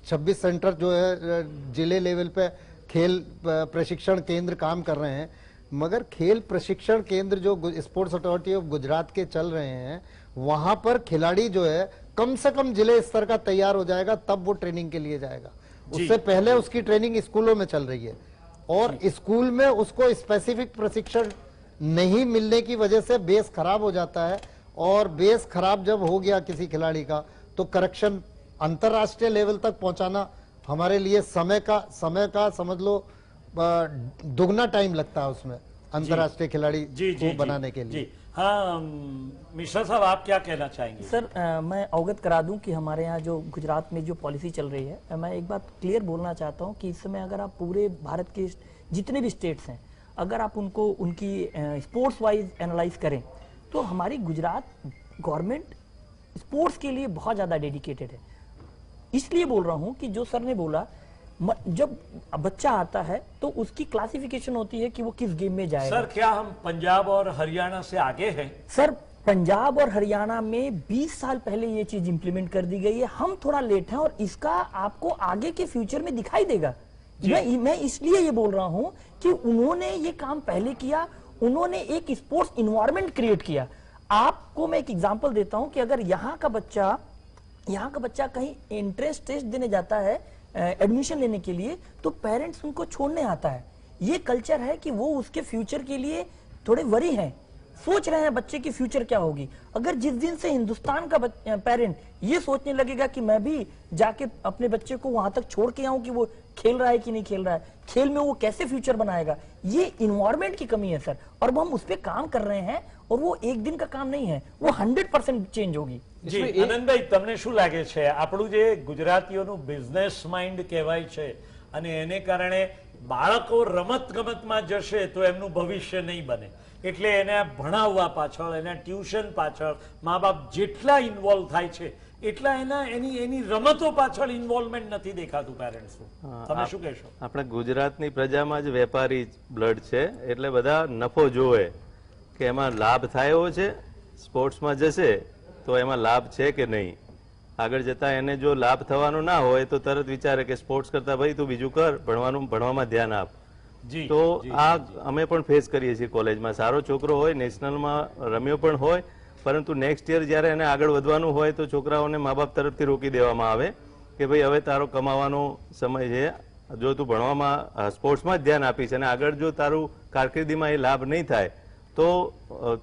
26 सेंटर जो है जिले लेवल पे खेल प्रशिक्षण केंद्र काम कर रहे हैं, मगर खेल प्रशिक्षण केंद्र जो स्पोर्ट्स अथॉरिटी ऑफ गुजरात के चल रहे हैं, वहां पर खिलाड़ी जो है कम से कम जिले स्तर का तैयार हो जाएगा तब वो ट्रेनिंग के लिए जाएगा। उससे पहले उसकी ट्रेनिंग स्कूलों में चल रही है, और स्कूल में उसको स्पेसिफिक प्रशिक्षण नहीं मिलने की वजह से बेस खराब हो जाता है, और बेस खराब जब हो गया किसी खिलाड़ी का तो करेक्शन अंतरराष्ट्रीय लेवल तक पहुंचाना हमारे लिए समय का समझ लो दुगना टाइम लगता है उसमें अंतरराष्ट्रीय खिलाड़ी को बनाने के लिए। हाँ मिश्रा साहब, आप क्या कहना चाहेंगे? सर मैं अवगत करा दूं कि हमारे यहाँ जो गुजरात में जो पॉलिसी चल रही है, मैं एक बात क्लियर बोलना चाहता हूँ कि इस समय अगर आप पूरे भारत के जितने भी स्टेट्स हैं, अगर आप उनको उनकी स्पोर्ट्स वाइज एनालाइज करें तो हमारी गुजरात गवर्नमेंट स्पोर्ट्स के लिए बहुत ज्यादा डेडिकेटेड है। इसलिए बोल रहा हूं कि जो सर ने बोला, जब बच्चा आता है तो उसकी क्लासिफिकेशन होती है कि वो किस गेम में जाएगा। सर क्या हम पंजाब और हरियाणा से आगे हैं? सर पंजाब और हरियाणा में 20 साल पहले ये चीज इंप्लीमेंट कर दी गई है, हम थोड़ा लेट हैं और इसका आपको आगे के फ्यूचर में दिखाई देगा। मैं इसलिए ये बोल रहा हूं कि उन्होंने ये काम पहले किया, उन्होंने एक स्पोर्ट्स इन्वायरमेंट क्रिएट किया। आपको मैं एक एग्जांपल देता हूं कि अगर यहाँ का बच्चा कहीं एंट्रेंस टेस्ट देने जाता है एडमिशन लेने के लिए, तो पेरेंट्स उनको छोड़ने आता है। ये कल्चर है कि वो उसके फ्यूचर के लिए थोड़े वरी हैं, सोच रहे हैं बच्चे की फ्यूचर क्या होगी। अगर जिस दिन से हिंदुस्तान का पेरेंट ये सोचने लगेगा कि मैं भी जाके अपने बच्चे को वहां तक छोड़ के आऊं कि वो खेल रहा है कि नहीं खेल रहा है, खेल में वो कैसे फ्यूचर बनाएगा, ये इन्वायरमेंट की कमी है सर, और वो हम उस पर काम कर रहे हैं, और वो एक दिन का काम नहीं है, वो 100% चेंज होगी। જી આનંદભાઈ, તમને શું લાગે છે આપણું જે ગુજરાતીઓનું બિઝનેસ માઇન્ડ કહેવાય છે અને એને કારણે બાળકો રમત ગમતમાં જશે તો એમનું ભવિષ્ય નહીં બને, એટલે એને ભણાવવા પાછળ, એના ટ્યુશન પાછળ મા બાપ જેટલા ઇન્વોલ્વ થાય છે એટલા એની રમતો પાછળ ઇન્વોલ્વમેન્ટ નથી દેખાતું પેરેન્ટ્સનું. તમે શું કહેશો? આપણા ગુજરાતની પ્રજામાં જ વેપારી બ્લડ છે, એટલે બધા નફો જોવે કે એમાં લાભ થાય એવો છે, સ્પોર્ટ્સમાં જશે તો એમાં લાભ છે કે નહીં. આગળ જતા એને જો લાભ થવાનો ના હોય તો તરત વિચારે કે સ્પોર્ટ્સ કરતા ભાઈ તું બીજું કર, ભણવામાં ધ્યાન આપ. તો આ અમે પણ ફેસ કરીએ છીએ કોલેજમાં. સારો છોકરો હોય, નેશનલમાં રમ્યો પણ હોય, પરંતુ નેક્સ્ટ યર જ્યારે એને આગળ વધવાનું હોય તો છોકરાઓને મા બાપ તરફથી રોકી દેવામાં આવે કે ભાઈ હવે તારો કમાવાનો સમય છે, જો તું ભણવામાં સ્પોર્ટ્સમાં જ ધ્યાન આપીશ અને આગળ જો તારું કારકિર્દીમાં એ લાભ નહીં થાય તો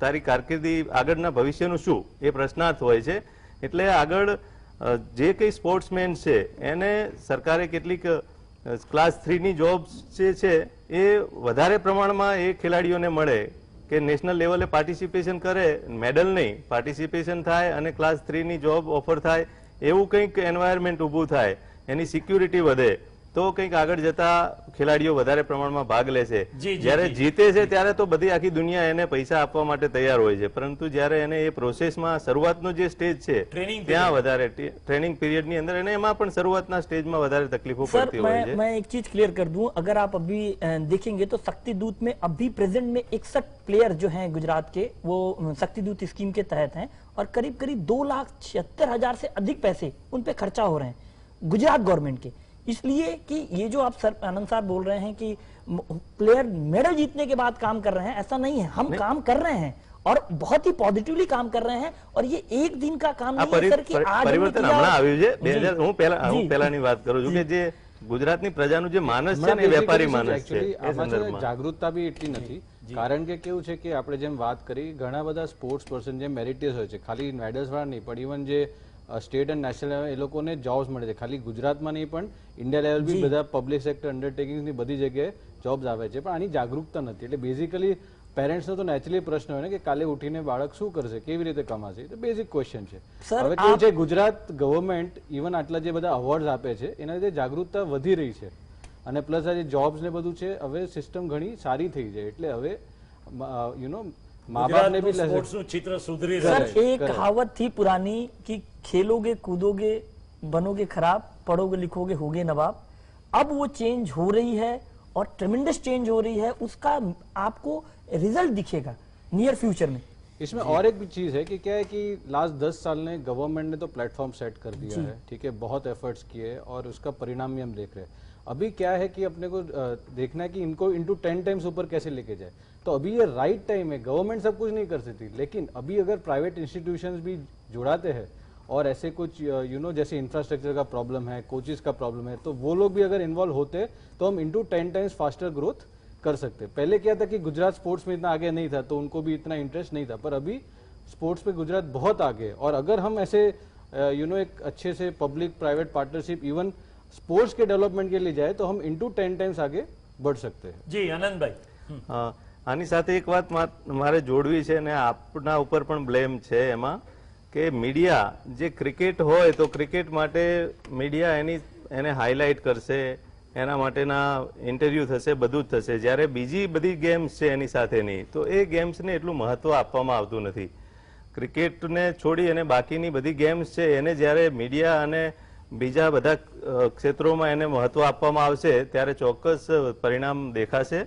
તારી કારકિર્દી આગળના ભવિષ્યનું શું, એ પ્રશ્નાર્થ હોય છે. એટલે આગળ જે કંઈ સ્પોર્ટ્સમેન છે એને સરકારે કેટલીક ક્લાસ 3ની જોબ્સ જે છે એ વધારે પ્રમાણમાં એ ખેલાડીઓને મળે કે નેશનલ લેવલે પાર્ટિસિપેશન કરે, મેડલ નહીં પાર્ટિસિપેશન થાય અને ક્લાસ 3ની જોબ ઓફર થાય, એવું કંઈક એન્વાયરમેન્ટ ઊભું થાય, એની સિક્યુરિટી વધે તો કંઈક આગળ જતા ખેલાડીઓ વધારે પ્રમાણમાં ભાગ લેશે. જ્યારે જીતે છે ત્યારે તો બધી આખી દુનિયા એને પૈસા આપવા માટે તૈયાર હોય છે, પરંતુ જ્યારે એને એ પ્રોસેસમાં શરૂઆતનો જે સ્ટેજ છે ત્યાં વધારે ट्रेनिंग पीरियड ની અંદર એને એમાં પણ શરૂઆતના સ્ટેજમાં વધારે તકલીફો પડતી હોય છે. मैं एक चीज क्लियर कर दूं, अगर आप अभी देखेंगे तो शक्ति दूत में अभी प्रेजेंट में 61 प्लेयर जो हैं गुजरात के, वो शक्ति दूत स्कीम के तहत हैं और करीब करीब 2,76,000 से अधिक पैसे उन पे खर्चा हो रहे हैं गुजरात गवर्नमेंट के. इसलिए कि ये जो आप सर आनंद साहब बोल रहे हैं कि प्लेयर मेडल जीतने के बाद काम कर रहे हैं, ऐसा नहीं है. हम काम कर रहे हैं और बहुत ही पॉजिटिवली काम कर रहे हैं और ये एक दिन का काम नहीं है सर कि आज પરિવર્તન હમણાં આવ્યું છે 2000. હું પહેલાની વાત કરું છું કે જે ગુજરાતની પ્રજાનું જે માનસ છે ને એ વેપારી માનસ છે, એ સંદર્ભમાં જાગૃતતા બી એટલી નથી. કારણ કે કેવું છે કે આપણે જેમ વાત કરી, ઘણા બધા સ્પોર્ટ્સ પર્સન જે મેરિટિયસ હોય છે, ખાલી મેડલ્સ વાળા નહીં પણ ઇવન જે સ્ટેટ એન્ડ નેશનલ લેવલ એ લોકોને જોબ્સ મળે છે. ખાલી ગુજરાતમાં નહીં પણ ઇન્ડિયા લેવલ બી બધા પબ્લિક સેક્ટર અંડરટેકિંગ્સની બધી જગ્યાએ જોબ્સ આવે છે, પણ આની જાગૃતતા નથી. એટલે બેઝિકલી પેરેન્ટ્સનો તો નેચરલી પ્રશ્ન હોય ને કે કાલે ઉઠીને બાળક શું કરશે, કેવી રીતે કમાશે, તો બેઝિક ક્વેશ્ચન છે. હવે કેવું છે, ગુજરાત ગવર્મેન્ટ ઇવન આટલા જે બધા અવોર્ડ્સ આપે છે એના લીધે જાગૃતતા વધી રહી છે અને પ્લસ આ જે જોબ્સ ને બધું છે હવે સિસ્ટમ ઘણી સારી થઈ જાય. એટલે હવે યુ નો माँ बाप ने भी चित्र सुधरी सर एक कहावत थी पुरानी कि खेलोगे कूदोगे बनोगे खराब, पढ़ोगे लिखोगे होगे नवाब. अब वो चेंज हो रही है और ट्रेमेंडस चेंज हो रही है, उसका आपको रिजल्ट दिखेगा नियर फ्यूचर में. इसमें और एक भी चीज है कि क्या है कि लास्ट 10 साल ने गवर्नमेंट ने तो प्लेटफॉर्म सेट कर दिया है, ठीक है, बहुत एफर्ट्स किए और उसका परिणाम भी हम देख रहे हैं. अभी क्या है कि अपने को देखना है कि इनको इनटू 10 टाइम्स ऊपर कैसे लेके जाए. तो अभी ये राइट टाइम है. गवर्नमेंट सब कुछ नहीं कर सकती, लेकिन अभी अगर प्राइवेट इंस्टीट्यूशंस भी जुड़ाते हैं और ऐसे कुछ यू नो जैसे इंफ्रास्ट्रक्चर का प्रॉब्लम है, कोचेस का प्रॉब्लम है, तो वो लोग भी अगर इन्वॉल्व होते तो हम इनटू 10 टाइम्स फास्टर ग्रोथ कर सकते. पहले क्या था कि गुजरात स्पोर्ट्स में इतना आगे नहीं था तो उनको भी इतना इंटरेस्ट नहीं था, पर अभी स्पोर्ट्स पे गुजरात बहुत आगे है. और अगर हम ऐसे यू नो एक अच्छे से public private partnership even sports के डेवलपमेंट के लिए जाए तो हम इनटू 10 टाइम्स आगे बढ़ सकते हैं. જી આનંદભાઈ, આની સાથે એક વાત મારે જોડવી છે ને આપના ઉપર પણ બ્લેમ છે એમાં કે મીડિયા જે ક્રિકેટ હોય તો ક્રિકેટ માટે મીડિયા એને હાઇલાઇટ કરશે, એના માટેના ઇન્ટરવ્યુ થશે, બધું જ થશે. જ્યારે બીજી બધી ગેમ્સ છે એની સાથેની તો એ ગેમ્સને એટલું મહત્વ આપવામાં આવતું નથી. ક્રિકેટને છોડી અને બાકીની બધી ગેમ્સ છે એને જ્યારે મીડિયા અને બીજા બધા ક્ષેત્રોમાં એને મહત્વ આપવામાં આવશે ત્યારે ચોક્કસ પરિણામ દેખાશે.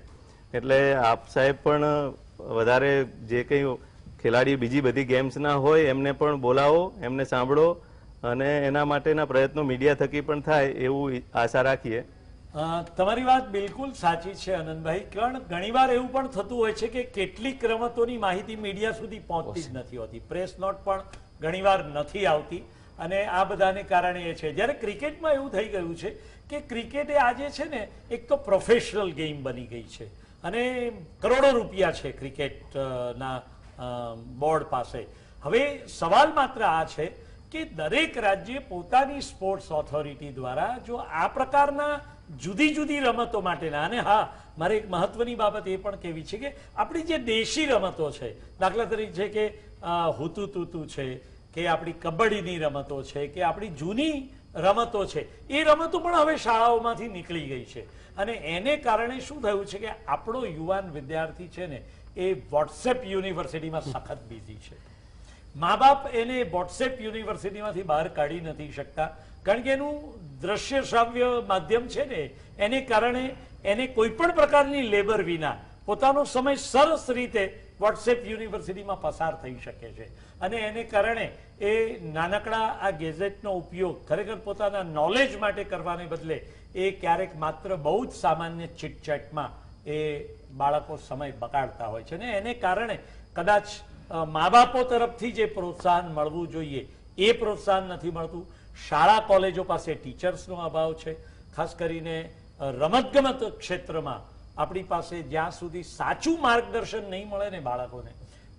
એટલે આપ સાહેબ પણ વધારે જે કંઈ ખેલાડી બીજી બધી ગેમ્સના હોય એમને પણ બોલાવો, એમને સાંભળો અને એના માટેના પ્રયત્નો મીડિયા થકી પણ થાય એવું આશા રાખીએ. તમારી વાત બિલકુલ સાચી છે આનંદભાઈ, કારણ ઘણીવાર એવું પણ થતું હોય છે કે કેટલીક રમતોની માહિતી મીડિયા સુધી પહોંચતી જ નથી હોતી, પ્રેસ નોટ પણ ઘણીવાર નથી આવતી અને આ બધાને કારણે એ છે. જ્યારે ક્રિકેટમાં એવું થઈ ગયું છે કે ક્રિકેટ એ આજે છે ને એક તો પ્રોફેશનલ ગેમ બની ગઈ છે અને કરોડો રૂપિયા છે ક્રિકેટના બોર્ડ પાસે. હવે સવાલ માત્ર આ છે કે દરેક રાજ્ય પોતાની સ્પોર્ટ્સ ઓથોરિટી દ્વારા જો આ પ્રકારના જુદી જુદી રમતો માટેના, અને હા મારે એક મહત્વની બાબત એ પણ કહેવી છે કે આપણી જે દેશી રમતો છે, દાખલા તરીકે કે હુતુ તુતુ છે કે આપણી કબડ્ડીની રમતો છે કે આપણી જૂની રમતો છે, એ રમતો પણ હવે શાળાઓમાંથી નીકળી ગઈ છે. અને એને કારણે શું થયું છે કે આપણો યુવાન વિદ્યાર્થી છે ને એ વોટ્સએપ યુનિવર્સિટીમાં સખત બિઝી છે. મા બાપ એને વોટ્સએપ યુનિવર્સિટીમાંથી બહાર કાઢી નથી શકતા, કારણ કે એનું દ્રશ્ય શ્રાવ્ય માધ્યમ છે ને, એને કારણે એને કોઈ પણ પ્રકારની લેબર વિના પોતાનો સમય સરસ રીતે વોટ્સએપ યુનિવર્સિટીમાં પસાર થઈ શકે છે. અને એને કારણે એ નાનકડા આ ગેજેટનો ઉપયોગ ખરેખર પોતાના નોલેજ માટે કરવાને બદલે એ ક્યારેક માત્ર બહુ જ સામાન્ય ચીટચેટમાં એ બાળકો સમય બગાડતા હોય છે. ને એને કારણે કદાચ મા બાપો તરફથી જે પ્રોત્સાહન મળવું જોઈએ એ પ્રોત્સાહન નથી મળતું. શાળા કોલેજો પાસે ટીચર્સનો અભાવ છે. ખાસ કરીને રમતગમત ક્ષેત્રમાં આપણી પાસે જ્યાં સુધી સાચું માર્ગદર્શન નહીં મળે ને બાળકોને,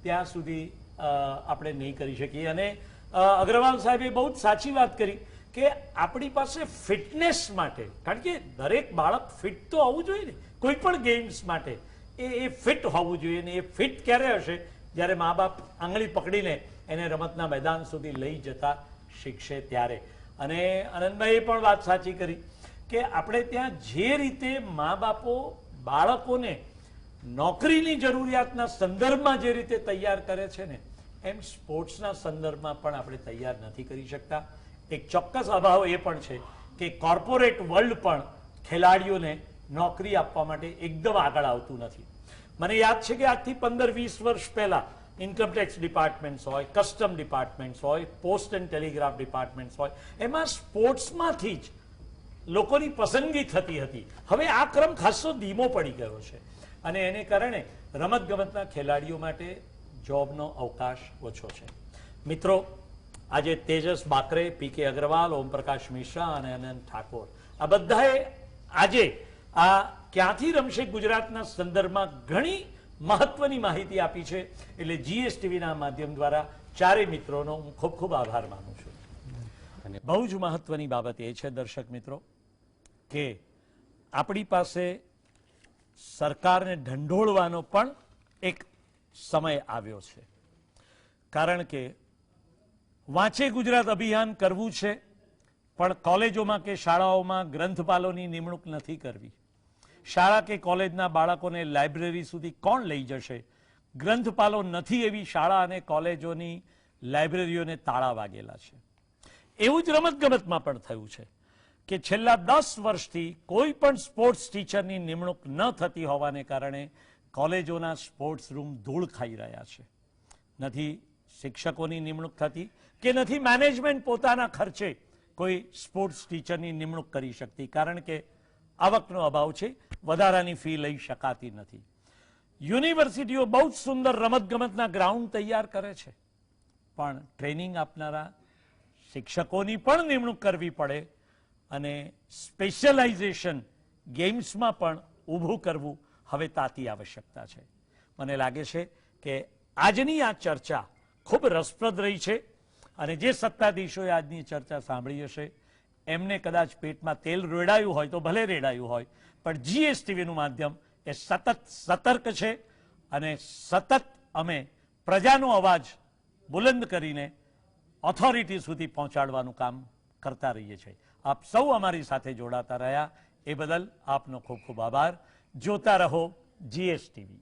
ત્યાં સુધી આપણે નહીં કરી શકીએ. અને અગ્રવાલ સાહેબે બહુ જ સાચી વાત કરી કે આપણી પાસે ફિટનેસ માટે, કારણ કે દરેક બાળક ફિટ તો હોવું જોઈએ ને, કોઈ પણ ગેમ્સ માટે એ ફિટ હોવું જોઈએ. ને એ ફિટ ક્યારે હશે? જ્યારે મા બાપ આંગળી પકડીને એને રમતના મેદાન સુધી લઈ જતા શીખશે ત્યારે. અને આનંદભાઈએ પણ વાત સાચી કરી કે આપણે ત્યાં જે રીતે મા બાપો બાળકોને નોકરીની જરૂરિયાતના સંદર્ભમાં જે રીતે તૈયાર કરે છે ને, એમ સ્પોર્ટ્સના સંદર્ભમાં પણ આપણે તૈયાર નથી કરી શકતા. એક ચોક્કસ અભાવ એ પણ છે કે કોર્પોરેટ વર્લ્ડ પણ ખેલાડીઓને નોકરી આપવા માટે એકદમ આગળ આવતું નથી. મને યાદ છે કે આજથી 15-20 વર્ષ પહેલા ઇન્કમટેક્સ ડિપાર્ટમેન્ટ્સ હોય, કસ્ટમ ડિપાર્ટમેન્ટ્સ હોય, પોસ્ટ એન્ડ ટેલિગ્રાફ ડિપાર્ટમેન્ટ્સ હોય, એમાં સ્પોર્ટ્સમાંથી જ લોકોની પસંદગી થતી હતી. હવે આ ક્રમ ખાસો ધીમો પડી ગયો છે અને એને કારણે રમતગમતના ખેલાડીઓ માટે જોબનો અવકાશ ઓછો છે. મિત્રો, આજે તેજસ બાકરે, પીકે અગ્રવાલ, ઓમપ્રકાશ મિશ્રા અને અનંત ઠાકોર આ બધાએ આજે આ ક્યાંથી રમશે ગુજરાતના સંદર્ભમાં ઘણી મહત્વની માહિતી આપી છે. એટલે જીએસટીવીના માધ્યમ દ્વારા ચારેય મિત્રોનો હું ખૂબ ખૂબ આભાર માનું છું. બહુ જ મહત્વની બાબત એ છે દર્શક મિત્રો કે આપણી પાસે સરકારને ઢંઢોળવાનો પણ એક સમય આવ્યો છે. કારણ કે વાંચે ગુજરાત અભિયાન કરવું છે, પણ કોલેજોમાં કે શાળાઓમાં ગ્રંથપાલોની નિમણૂક નથી કરવી. શાળા કે કોલેજના બાળકોને લાઇબ્રેરી સુધી કોણ લઈ જશે? ગ્રંથપાલો નથી એવી શાળા અને કોલેજોની લાઇબ્રેરીઓને તાળા વાગેલા છે. એવું જ રમતગમતમાં પણ થયું છે કે છેલ્લા 10 વર્ષથી કોઈ પણ સ્પોર્ટ્સ ટીચરની નિમણૂક ન થતી હોવાને કારણે કોલેજોના સ્પોર્ટ્સ રૂમ ધૂળ ખાઈ રહ્યા છે. નથી શિક્ષકોની નિમણૂક થતી કે નથી મેનેજમેન્ટ પોતાના ખર્ચે કોઈ સ્પોર્ટ્સ ટીચરની નિમણૂક કરી શકતી, કારણ કે આવકનો અભાવ છે, વધારાની ફી લઈ શકાતી નથી. યુનિવર્સિટીઓ બહુ જ સુંદર રમતગમતના ગ્રાઉન્ડ તૈયાર કરે છે, પણ ટ્રેનિંગ આપનારા શિક્ષકોની પણ નિમણૂક કરવી પડે અને સ્પેશિયલાઇઝેશન ગેમ્સમાં પણ ઊભું કરવું હવે તાતી આવશ્યકતા છે. મને લાગે છે કે આજની આ ચર્ચા ખૂબ રસપ્રદ રહી છે અને જે સત્તાધીશોએ આજની ચર્ચા સાંભળી હશે એમને કદાચ પેટમાં તેલ રેડાયું હોય તો ભલે રેડાયું હોય, પણ જીએસટીવીનું માધ્યમ એ સતત સતર્ક છે અને સતત અમે પ્રજાનો અવાજ બુલંદ કરીને ઓથોરિટી સુધી પહોંચાડવાનું કામ કરતા રહીએ છીએ. આપ સૌ અમારી સાથે જોડાતા રહ્યા એ બદલ આપનો ખૂબ ખૂબ આભાર. જોતા રહો જીએસટીવી.